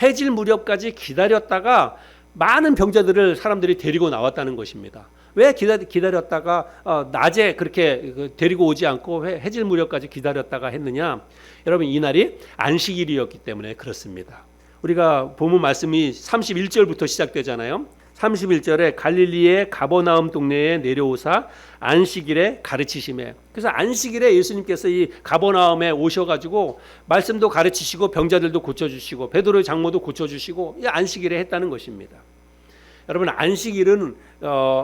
해질 무렵까지 기다렸다가 많은 병자들을 사람들이 데리고 나왔다는 것입니다. 왜 기다렸다가 낮에 그렇게 데리고 오지 않고 해질 무렵까지 기다렸다가 했느냐? 여러분 이날이 안식일이었기 때문에 그렇습니다. 우리가 보면 말씀이 31절부터 시작되잖아요. 31절에 갈릴리의 가버나움 동네에 내려오사 안식일에 가르치심에. 그래서 안식일에 예수님께서 이 가버나움에 오셔가지고 말씀도 가르치시고 병자들도 고쳐주시고 베드로의 장모도 고쳐주시고 이 안식일에 했다는 것입니다. 여러분 안식일은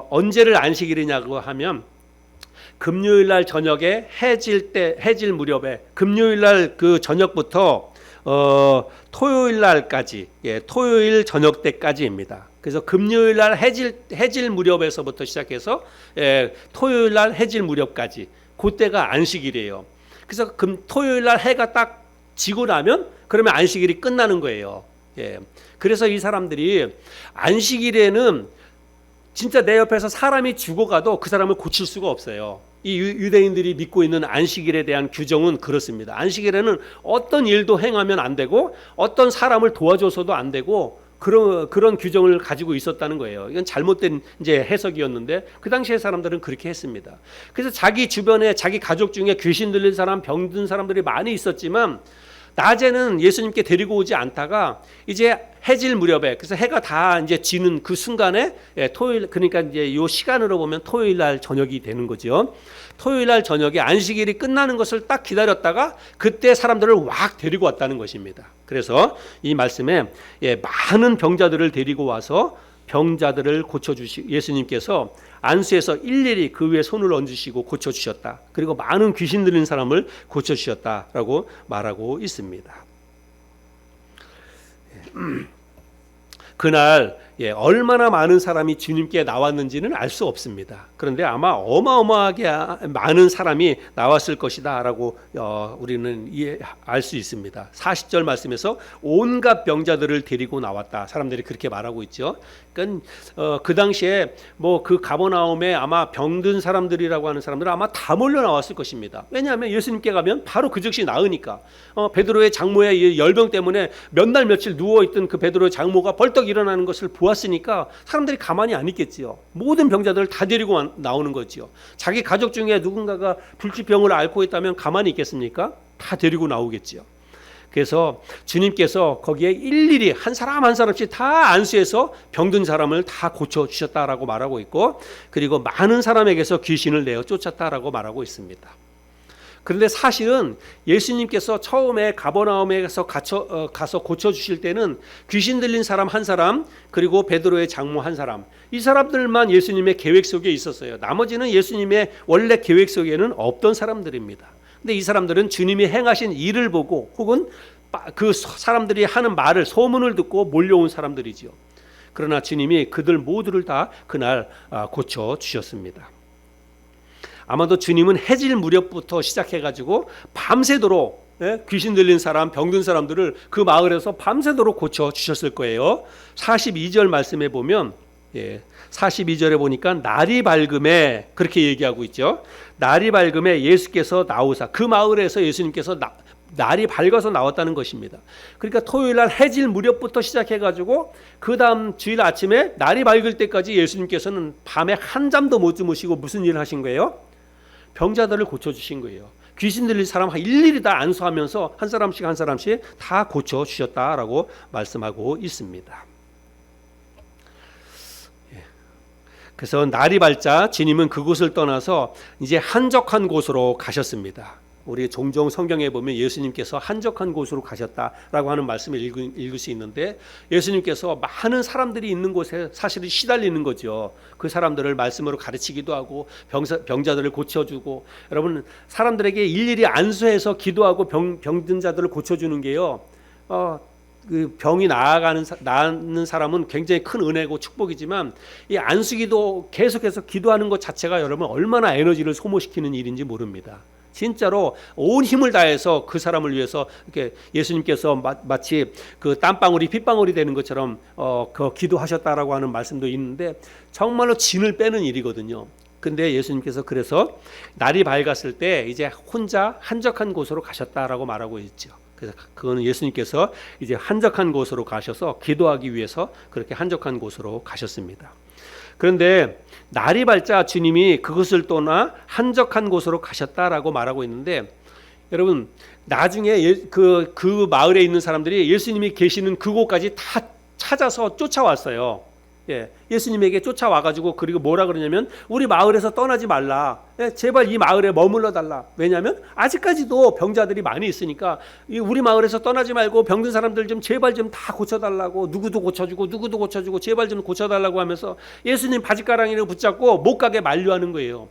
언제를 안식일이냐고 하면 금요일 날 저녁에 해질 무렵에 금요일 날 그 저녁부터 토요일 날까지 토요일 저녁 때까지입니다. 그래서 금요일 날 해질 무렵에서부터 시작해서 토요일 날 해질 무렵까지 그때가 안식일이에요. 그래서 토요일 날 해가 딱 지고 나면 그러면 안식일이 끝나는 거예요. 그래서 이 사람들이 안식일에는 진짜 내 옆에서 사람이 죽어가도 그 사람을 고칠 수가 없어요. 이 유대인들이 믿고 있는 안식일에 대한 규정은 그렇습니다. 안식일에는 어떤 일도 행하면 안 되고 어떤 사람을 도와줘서도 안 되고 그런 규정을 가지고 있었다는 거예요. 이건 잘못된 이제 해석이었는데 그 당시의 사람들은 그렇게 했습니다. 그래서 자기 주변에 자기 가족 중에 귀신 들린 사람, 병든 사람들이 많이 있었지만 낮에는 예수님께 데리고 오지 않다가 이제 해질 무렵에 그래서 해가 다 이제 지는 그 순간에 토요일 그러니까 이제 요 시간으로 보면 토요일 날 저녁이 되는 거죠. 토요일 날 저녁에 안식일이 끝나는 것을 딱 기다렸다가 그때 사람들을 왁 데리고 왔다는 것입니다. 그래서 이 말씀에 많은 병자들을 데리고 와서 병자들을 고쳐주시 예수님께서 안수에서 일일이 그 위에 손을 얹으시고 고쳐주셨다. 그리고 많은 귀신 들린 사람을 고쳐주셨다라고 말하고 있습니다. 그날 얼마나 많은 사람이 주님께 나왔는지는 알 수 없습니다. 그런데 아마 어마어마하게 많은 사람이 나왔을 것이다 라고 우리는 알 수 있습니다. 40절 말씀에서 온갖 병자들을 데리고 나왔다. 사람들이 그렇게 말하고 있죠. 그러니까 그 당시에 뭐 그 가버나움에 아마 병든 사람들이라고 하는 사람들은 아마 다 몰려 나왔을 것입니다. 왜냐하면 예수님께 가면 바로 그 즉시 나으니까. 베드로의 장모의 열병 때문에 몇 날 며칠 누워있던 그 베드로의 장모가 벌떡 일어나는 것을 보았으니까 사람들이 가만히 안 있겠지요. 모든 병자들을 다 데리고 나오는 거지요. 자기 가족 중에 누군가가 불치병을 앓고 있다면 가만히 있겠습니까? 다 데리고 나오겠지요. 그래서 주님께서 거기에 일일이 한 사람 한 사람씩 다 안수해서 병든 사람을 다 고쳐주셨다라고 말하고 있고 그리고 많은 사람에게서 귀신을 내어 쫓았다라고 말하고 있습니다. 그런데 사실은 예수님께서 처음에 가버나움에서 가서 고쳐주실 때는 귀신 들린 사람 한 사람 그리고 베드로의 장모 한 사람 이 사람들만 예수님의 계획 속에 있었어요. 나머지는 예수님의 원래 계획 속에는 없던 사람들입니다. 근데 이 사람들은 주님이 행하신 일을 보고 혹은 그 사람들이 하는 말을 소문을 듣고 몰려온 사람들이지요. 그러나 주님이 그들 모두를 다 그날 고쳐주셨습니다. 아마도 주님은 해질 무렵부터 시작해가지고 밤새도록 귀신 들린 사람, 병든 사람들을 그 마을에서 밤새도록 고쳐주셨을 거예요. 42절 말씀에 보면 예, 42절에 보니까 날이 밝음에 그렇게 얘기하고 있죠. 날이 밝음에 예수께서 나오사, 그 마을에서 예수님께서 날이 밝아서 나왔다는 것입니다. 그러니까 토요일 날 해질 무렵부터 시작해가지고 그 다음 주일 아침에 날이 밝을 때까지 예수님께서는 밤에 한 잠도 못 주무시고 무슨 일을 하신 거예요? 병자들을 고쳐주신 거예요. 귀신 들린 사람 일일이 다 안수하면서 한 사람씩 한 사람씩 다 고쳐주셨다라고 말씀하고 있습니다. 그래서 날이 밝자 주님은 그곳을 떠나서 이제 한적한 곳으로 가셨습니다. 우리 종종 성경에 보면 예수님께서 한적한 곳으로 가셨다라고 하는 말씀을 읽을 수 있는데, 예수님께서 많은 사람들이 있는 곳에 사실은 시달리는 거죠. 그 사람들을 말씀으로 가르치기도 하고 병자들을 고쳐주고, 여러분 사람들에게 일일이 안수해서 기도하고 병든 자들을 고쳐주는 게요, 그 병이 나는 사람은 굉장히 큰 은혜고 축복이지만, 이 안수기도 계속해서 기도하는 것 자체가 여러분 얼마나 에너지를 소모시키는 일인지 모릅니다. 진짜로 온 힘을 다해서 그 사람을 위해서 이렇게 예수님께서 마치 그 땀방울이 핏방울이 되는 것처럼 그 기도하셨다라고 하는 말씀도 있는데, 정말로 진을 빼는 일이거든요. 근데 예수님께서 그래서 날이 밝았을 때 이제 혼자 한적한 곳으로 가셨다라고 말하고 있죠. 그래서 그거는 예수님께서 이제 한적한 곳으로 가셔서 기도하기 위해서 그렇게 한적한 곳으로 가셨습니다. 그런데 날이 밝자 주님이 그것을 떠나 한적한 곳으로 가셨다라고 말하고 있는데, 여러분 나중에 그 마을에 있는 사람들이 예수님이 계시는 그곳까지 다 찾아서 쫓아왔어요. 예수님에게 쫓아와가지고, 그리고 뭐라 그러냐면 우리 마을에서 떠나지 말라, 제발 이 마을에 머물러 달라. 왜냐하면 아직까지도 병자들이 많이 있으니까 우리 마을에서 떠나지 말고 병든 사람들 좀 제발 좀 다 고쳐달라고, 누구도 고쳐주고 제발 좀 고쳐달라고 하면서 예수님 바지가랑이를 붙잡고 못 가게 만류하는 거예요.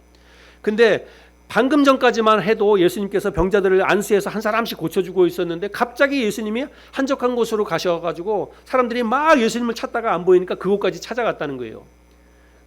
근데 방금 전까지만 해도 예수님께서 병자들을 안수해서 한 사람씩 고쳐주고 있었는데, 갑자기 예수님이 한적한 곳으로 가셔가지고 사람들이 막 예수님을 찾다가 안 보이니까 그곳까지 찾아갔다는 거예요.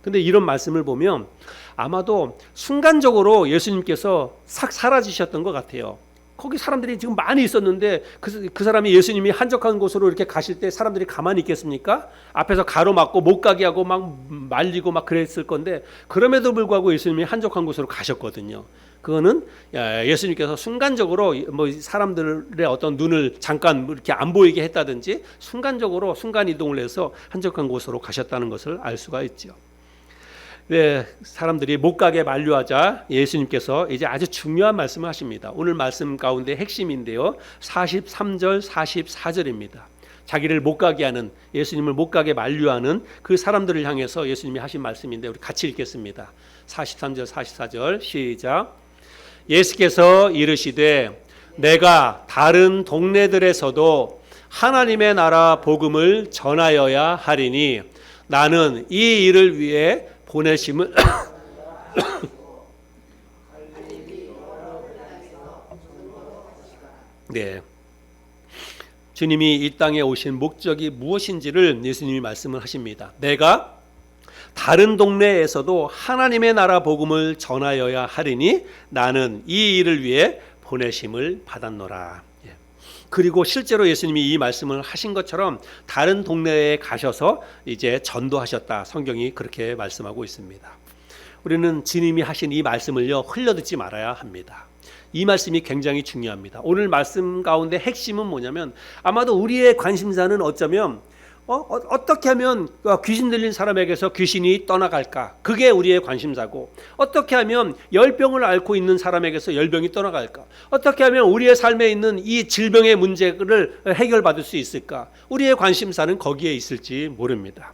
근데 이런 말씀을 보면 아마도 순간적으로 예수님께서 싹 사라지셨던 것 같아요. 거기 사람들이 지금 많이 있었는데 그 사람이 예수님이 한적한 곳으로 이렇게 가실 때 사람들이 가만히 있겠습니까? 앞에서 가로막고 못 가게 하고 막 말리고 막 그랬을 건데, 그럼에도 불구하고 예수님이 한적한 곳으로 가셨거든요. 그거는 예수님께서 순간적으로 뭐 사람들의 어떤 눈을 잠깐 이렇게 안 보이게 했다든지 순간적으로 순간 이동을 해서 한적한 곳으로 가셨다는 것을 알 수가 있죠. 네, 사람들이 못 가게 만류하자 예수님께서 이제 아주 중요한 말씀을 하십니다. 오늘 말씀 가운데 핵심인데요, 43절 44절입니다. 자기를 못 가게 하는, 예수님을 못 가게 만류하는 그 사람들을 향해서 예수님이 하신 말씀인데, 우리 같이 읽겠습니다. 43절 44절 시작. 예수께서 이르시되 내가 다른 동네들에서도 하나님의 나라 복음을 전하여야 하리니 나는 이 일을 위해 보내심을 네, 주님이 이 땅에 오신 목적이 무엇인지를 예수님이 말씀을 하십니다. 내가 다른 동네에서도 하나님의 나라 복음을 전하여야 하리니 나는 이 일을 위해 보내심을 받았노라. 그리고 실제로 예수님이 이 말씀을 하신 것처럼 다른 동네에 가셔서 이제 전도하셨다. 성경이 그렇게 말씀하고 있습니다. 우리는 주님이 하신 이 말씀을요, 흘려듣지 말아야 합니다. 이 말씀이 굉장히 중요합니다. 오늘 말씀 가운데 핵심은 뭐냐면, 아마도 우리의 관심사는 어쩌면 어떻게 하면 귀신 들린 사람에게서 귀신이 떠나갈까, 그게 우리의 관심사고, 어떻게 하면 열병을 앓고 있는 사람에게서 열병이 떠나갈까, 어떻게 하면 우리의 삶에 있는 이 질병의 문제를 해결받을 수 있을까, 우리의 관심사는 거기에 있을지 모릅니다.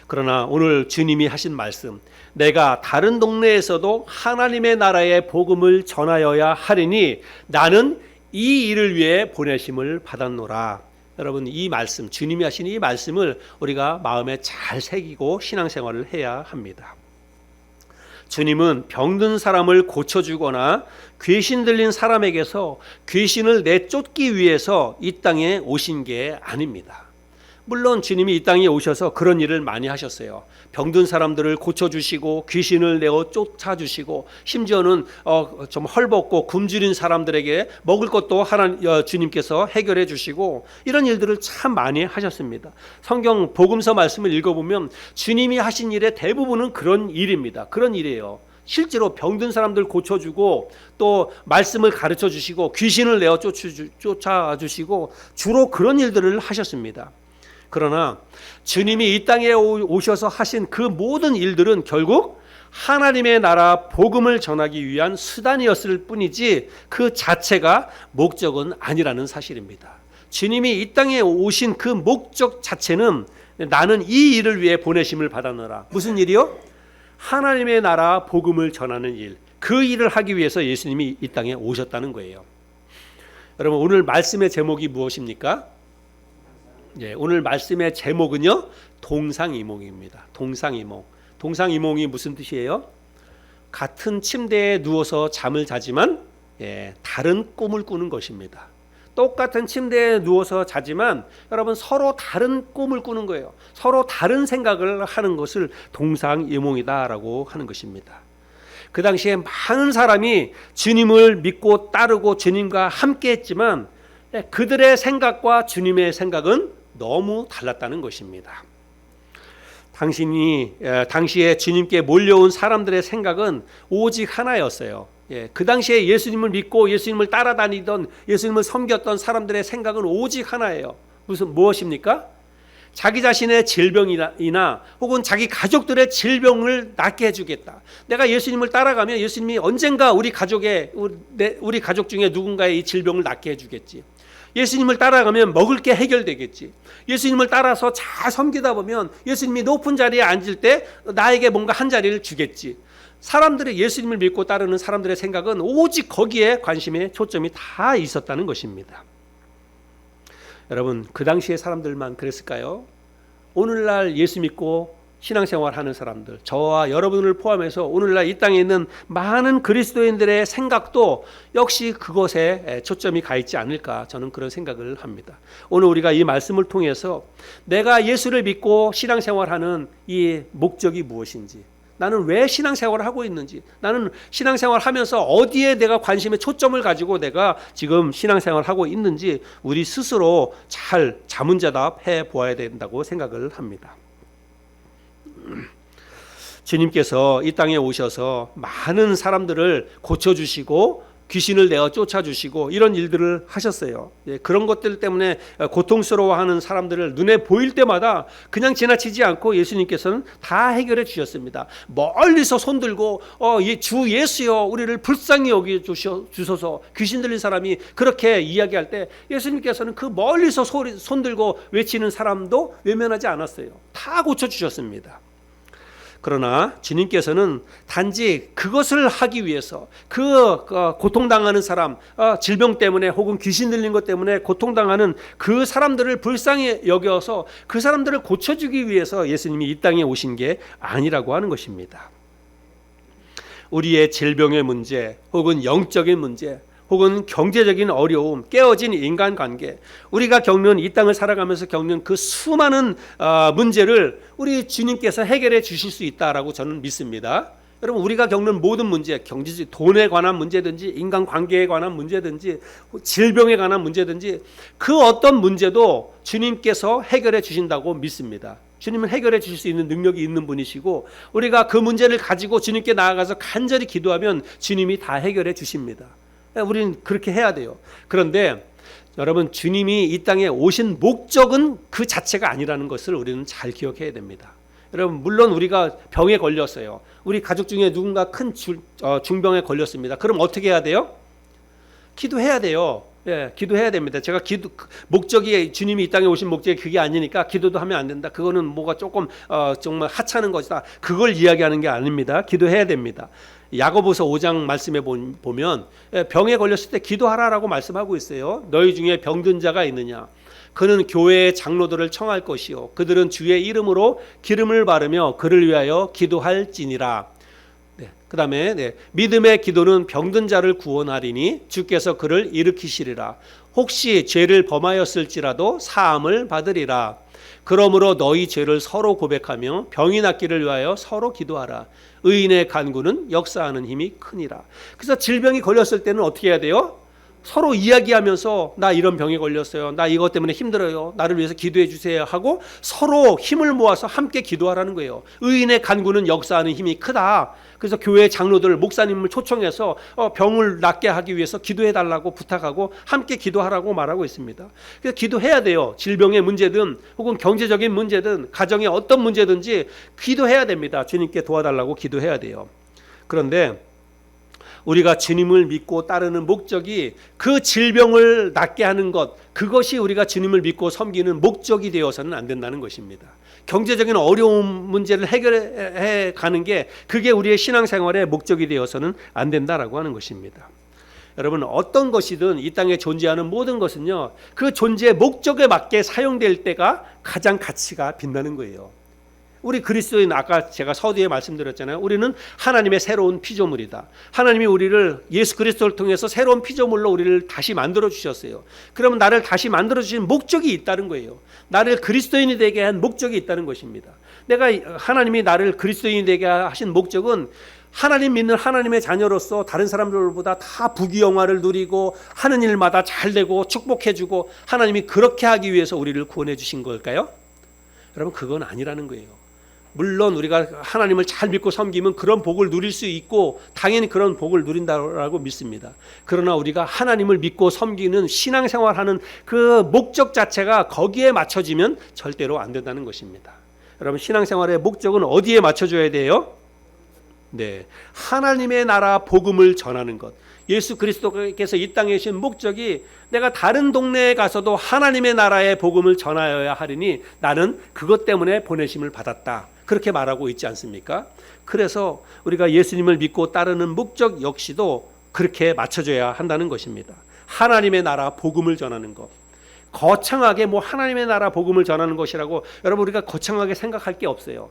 그러나 오늘 주님이 하신 말씀, 내가 다른 동네에서도 하나님의 나라의 복음을 전하여야 하리니 나는 이 일을 위해 보내심을 받았노라. 여러분, 이 말씀, 주님이 하신 이 말씀을 우리가 마음에 잘 새기고 신앙생활을 해야 합니다. 주님은 병든 사람을 고쳐주거나 귀신 들린 사람에게서 귀신을 내쫓기 위해서 이 땅에 오신 게 아닙니다. 물론 주님이 이 땅에 오셔서 그런 일을 많이 하셨어요. 병든 사람들을 고쳐주시고 귀신을 내어 쫓아주시고 심지어는 좀 헐벗고 굶주린 사람들에게 먹을 것도 주님께서 해결해 주시고 이런 일들을 참 많이 하셨습니다. 성경 복음서 말씀을 읽어보면 주님이 하신 일의 대부분은 그런 일입니다. 그런 일이에요. 실제로 병든 사람들 고쳐주고 또 말씀을 가르쳐 주시고 귀신을 내어 쫓아주시고 주로 그런 일들을 하셨습니다. 그러나 주님이 이 땅에 오셔서 하신 그 모든 일들은 결국 하나님의 나라 복음을 전하기 위한 수단이었을 뿐이지 그 자체가 목적은 아니라는 사실입니다. 주님이 이 땅에 오신 그 목적 자체는 나는 이 일을 위해 보내심을 받았노라. 무슨 일이요? 하나님의 나라 복음을 전하는 일, 그 일을 하기 위해서 예수님이 이 땅에 오셨다는 거예요. 여러분, 오늘 말씀의 제목이 무엇입니까? 오늘 말씀의 제목은요, 동상이몽입니다. 동상이몽. 동상이몽이 무슨 뜻이에요? 같은 침대에 누워서 잠을 자지만 다른 꿈을 꾸는 것입니다. 똑같은 침대에 누워서 자지만 여러분 서로 다른 꿈을 꾸는 거예요. 서로 다른 생각을 하는 것을 동상이몽이다라고 하는 것입니다. 그 당시에 많은 사람이 주님을 믿고 따르고 주님과 함께 했지만 그들의 생각과 주님의 생각은 너무 달랐다는 것입니다. 당시에 주님께 몰려온 사람들의 생각은 오직 하나였어요. 그 당시에 예수님을 믿고 예수님을 따라다니던 예수님을 섬겼던 사람들의 생각은 오직 하나예요. 무엇입니까? 자기 자신의 질병이나 혹은 자기 가족들의 질병을 낫게 해주겠다. 내가 예수님을 따라가면 예수님이 언젠가 우리 가족 중에 누군가의 이 질병을 낫게 해주겠지. 예수님을 따라가면 먹을 게 해결되겠지. 예수님을 따라서 잘 섬기다 보면 예수님이 높은 자리에 앉을 때 나에게 뭔가 한 자리를 주겠지. 사람들의 예수님을 믿고 따르는 사람들의 생각은 오직 거기에 관심의 초점이 다 있었다는 것입니다. 여러분, 그 당시의 사람들만 그랬을까요? 오늘날 예수 믿고 신앙생활하는 사람들, 저와 여러분을 포함해서 오늘날 이 땅에 있는 많은 그리스도인들의 생각도 역시 그것에 초점이 가 있지 않을까, 저는 그런 생각을 합니다. 오늘 우리가 이 말씀을 통해서 내가 예수를 믿고 신앙생활하는 이 목적이 무엇인지, 나는 왜 신앙생활을 하고 있는지, 나는 신앙생활을 하면서 어디에 내가 관심의 초점을 가지고 내가 지금 신앙생활을 하고 있는지 우리 스스로 잘 자문자답해 보아야 된다고 생각을 합니다. 주님께서 이 땅에 오셔서 많은 사람들을 고쳐주시고 귀신을 내어 쫓아주시고 이런 일들을 하셨어요. 그런 것들 때문에 고통스러워하는 사람들을 눈에 보일 때마다 그냥 지나치지 않고 예수님께서는 다 해결해 주셨습니다. 멀리서 손들고 주 예수여 우리를 불쌍히 여겨주소서, 귀신 들린 사람이 그렇게 이야기할 때 예수님께서는 그 멀리서 손들고 외치는 사람도 외면하지 않았어요. 다 고쳐주셨습니다. 그러나 주님께서는 단지 그것을 하기 위해서 그 고통당하는 사람, 질병 때문에 혹은 귀신 들린 것 때문에 고통당하는 그 사람들을 불쌍히 여겨서 그 사람들을 고쳐주기 위해서 예수님이 이 땅에 오신 게 아니라고 하는 것입니다. 우리의 질병의 문제 혹은 영적인 문제 혹은 경제적인 어려움, 깨어진 인간관계, 우리가 겪는 이 땅을 살아가면서 겪는 그 수많은 문제를 우리 주님께서 해결해 주실 수 있다라고 저는 믿습니다. 여러분, 우리가 겪는 모든 문제, 경제적, 돈에 관한 문제든지 인간관계에 관한 문제든지 질병에 관한 문제든지 그 어떤 문제도 주님께서 해결해 주신다고 믿습니다. 주님은 해결해 주실 수 있는 능력이 있는 분이시고 우리가 그 문제를 가지고 주님께 나아가서 간절히 기도하면 주님이 다 해결해 주십니다. 우리는 그렇게 해야 돼요. 그런데 여러분, 주님이 이 땅에 오신 목적은 그 자체가 아니라는 것을 우리는 잘 기억해야 됩니다. 여러분, 물론 우리가 병에 걸렸어요. 우리 가족 중에 누군가 큰 중병에 걸렸습니다. 그럼 어떻게 해야 돼요? 기도해야 돼요. 기도해야 됩니다. 제가 목적이 주님이 이 땅에 오신 목적이 그게 아니니까 기도도 하면 안 된다. 그거는 뭐가 조금 정말 하찮은 것이다. 그걸 이야기하는 게 아닙니다. 기도해야 됩니다. 야고보서 5장 말씀에 보면 병에 걸렸을 때 기도하라라고 말씀하고 있어요. 너희 중에 병든 자가 있느냐? 그는 교회의 장로들을 청할 것이요 그들은 주의 이름으로 기름을 바르며 그를 위하여 기도할지니라. 그 다음에 믿음의 기도는 병든 자를 구원하리니 주께서 그를 일으키시리라. 혹시 죄를 범하였을지라도 사함을 받으리라. 그러므로 너희 죄를 서로 고백하며 병이 낫기를 위하여 서로 기도하라. 의인의 간구는 역사하는 힘이 크니라. 그래서 질병이 걸렸을 때는 어떻게 해야 돼요? 서로 이야기하면서 나 이런 병에 걸렸어요. 나 이것 때문에 힘들어요. 나를 위해서 기도해 주세요 하고 서로 힘을 모아서 함께 기도하라는 거예요. 의인의 간구는 역사하는 힘이 크다. 그래서 교회 장로들, 목사님을 초청해서 병을 낫게 하기 위해서 기도해 달라고 부탁하고 함께 기도하라고 말하고 있습니다. 그래서 기도해야 돼요. 질병의 문제든 혹은 경제적인 문제든 가정의 어떤 문제든지 기도해야 됩니다. 주님께 도와달라고 기도해야 돼요. 그런데 우리가 주님을 믿고 따르는 목적이 그 질병을 낫게 하는 것, 그것이 우리가 주님을 믿고 섬기는 목적이 되어서는 안 된다는 것입니다. 경제적인 어려운 문제를 해결해 가는 게 그게 우리의 신앙생활의 목적이 되어서는 안 된다라고 하는 것입니다. 여러분, 어떤 것이든 이 땅에 존재하는 모든 것은요, 그 존재의 목적에 맞게 사용될 때가 가장 가치가 빛나는 거예요. 우리 그리스도인, 아까 제가 서두에 말씀드렸잖아요. 우리는 하나님의 새로운 피조물이다. 하나님이 우리를 예수 그리스도를 통해서 새로운 피조물로 우리를 다시 만들어 주셨어요. 그러면 나를 다시 만들어 주신 목적이 있다는 거예요. 나를 그리스도인이 되게 한 목적이 있다는 것입니다. 하나님이 나를 그리스도인이 되게 하신 목적은 하나님 믿는 하나님의 자녀로서 다른 사람들보다 다 부귀영화를 누리고 하는 일마다 잘 되고 축복해주고 하나님이 그렇게 하기 위해서 우리를 구원해 주신 걸까요? 여러분, 그건 아니라는 거예요. 물론 우리가 하나님을 잘 믿고 섬기면 그런 복을 누릴 수 있고 당연히 그런 복을 누린다고 믿습니다. 그러나 우리가 하나님을 믿고 섬기는 신앙생활하는 그 목적 자체가 거기에 맞춰지면 절대로 안 된다는 것입니다. 여러분, 신앙생활의 목적은 어디에 맞춰줘야 돼요? 네, 하나님의 나라 복음을 전하는 것. 예수 그리스도께서 이 땅에 오신 목적이 내가 다른 동네에 가서도 하나님의 나라의 복음을 전하여야 하리니 나는 그것 때문에 보내심을 받았다. 그렇게 말하고 있지 않습니까? 그래서 우리가 예수님을 믿고 따르는 목적 역시도 그렇게 맞춰져야 한다는 것입니다. 하나님의 나라 복음을 전하는 것. 거창하게 하나님의 나라 복음을 전하는 것이라고 여러분 우리가 거창하게 생각할 게 없어요.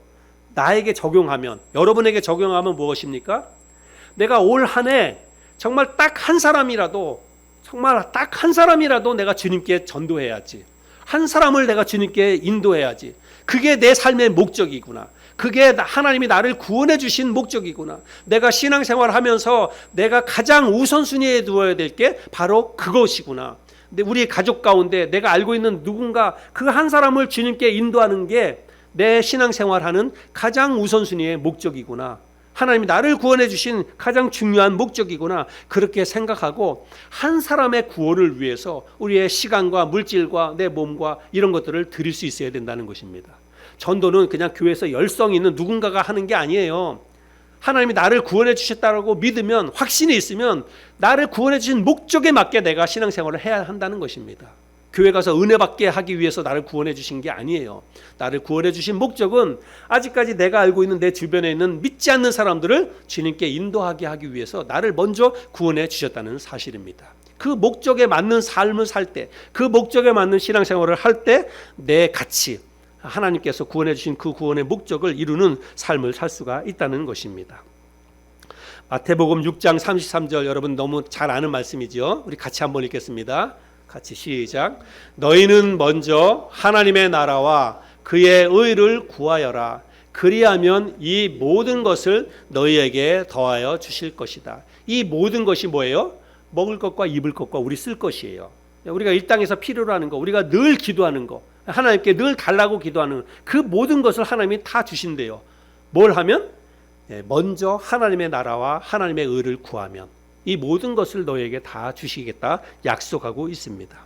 나에게 적용하면, 여러분에게 적용하면 무엇입니까? 내가 올 한 해 정말 딱 한 사람이라도 내가 주님께 전도해야지. 한 사람을 내가 주님께 인도해야지. 그게 내 삶의 목적이구나. 그게 하나님이 나를 구원해 주신 목적이구나. 내가 신앙생활을 하면서 내가 가장 우선순위에 두어야 될 게 바로 그것이구나. 근데 우리 가족 가운데 내가 알고 있는 누군가 그 한 사람을 주님께 인도하는 게 내 신앙생활하는 가장 우선순위의 목적이구나. 하나님이 나를 구원해 주신 가장 중요한 목적이구나. 그렇게 생각하고 한 사람의 구원을 위해서 우리의 시간과 물질과 내 몸과 이런 것들을 드릴 수 있어야 된다는 것입니다. 전도는 그냥 교회에서 열성 있는 누군가가 하는 게 아니에요. 하나님이 나를 구원해 주셨다고 믿으면, 확신이 있으면 나를 구원해 주신 목적에 맞게 내가 신앙생활을 해야 한다는 것입니다. 교회 가서 은혜 받게 하기 위해서 나를 구원해 주신 게 아니에요. 나를 구원해 주신 목적은 아직까지 내가 알고 있는 내 주변에 있는 믿지 않는 사람들을 주님께 인도하게 하기 위해서 나를 먼저 구원해 주셨다는 사실입니다. 그 목적에 맞는 삶을 살 때, 그 목적에 맞는 신앙생활을 할 때 내 가치, 하나님께서 구원해 주신 그 구원의 목적을 이루는 삶을 살 수가 있다는 것입니다. 마태복음 6장 33절, 여러분 너무 잘 아는 말씀이죠. 우리 같이 한번 읽겠습니다. 같이 시작. 너희는 먼저 하나님의 나라와 그의 의를 구하여라. 그리하면 이 모든 것을 너희에게 더하여 주실 것이다. 이 모든 것이 뭐예요? 먹을 것과 입을 것과 우리 쓸 것이에요. 우리가 이 땅에서 필요로 하는 거, 우리가 늘 기도하는 거, 하나님께 늘 달라고 기도하는 그 모든 것을 하나님이 다 주신대요. 뭘 하면? 먼저 하나님의 나라와 하나님의 의를 구하면 이 모든 것을 너에게 다 주시겠다 약속하고 있습니다.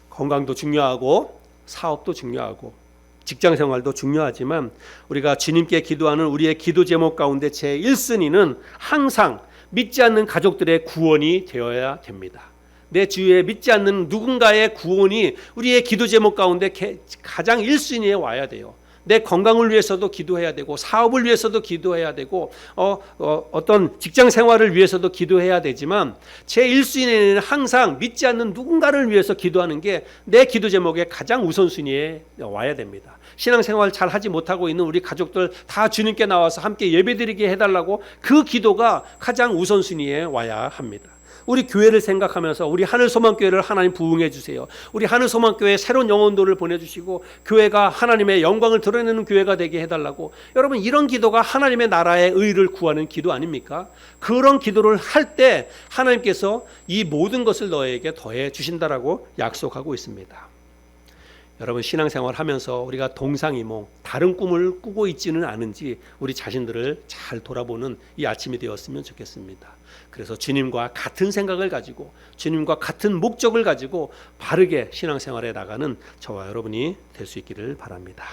건강도 중요하고 사업도 중요하고 직장생활도 중요하지만 우리가 주님께 기도하는 우리의 기도 제목 가운데 제1순위는 항상 믿지 않는 가족들의 구원이 되어야 됩니다. 내 주위에 믿지 않는 누군가의 구원이 우리의 기도 제목 가운데 가장 1순위에 와야 돼요. 내 건강을 위해서도 기도해야 되고 사업을 위해서도 기도해야 되고 어떤 직장 생활을 위해서도 기도해야 되지만 제1순위에는 항상 믿지 않는 누군가를 위해서 기도하는 게 내 기도 제목의 가장 우선순위에 와야 됩니다. 신앙생활 잘 하지 못하고 있는 우리 가족들 다 주님께 나와서 함께 예배드리게 해달라고 그 기도가 가장 우선순위에 와야 합니다. 우리 교회를 생각하면서 우리 하늘소망교회를 하나님 부흥해 주세요. 우리 하늘소망교회에 새로운 영혼들을 보내주시고 교회가 하나님의 영광을 드러내는 교회가 되게 해달라고. 여러분, 이런 기도가 하나님의 나라의 의를 구하는 기도 아닙니까? 그런 기도를 할 때 하나님께서 이 모든 것을 너에게 더해 주신다라고 약속하고 있습니다. 여러분, 신앙생활 하면서 우리가 동상이몽, 다른 꿈을 꾸고 있지는 않은지 우리 자신들을 잘 돌아보는 이 아침이 되었으면 좋겠습니다. 그래서 주님과 같은 생각을 가지고 주님과 같은 목적을 가지고 바르게 신앙생활에 나가는 저와 여러분이 될 수 있기를 바랍니다.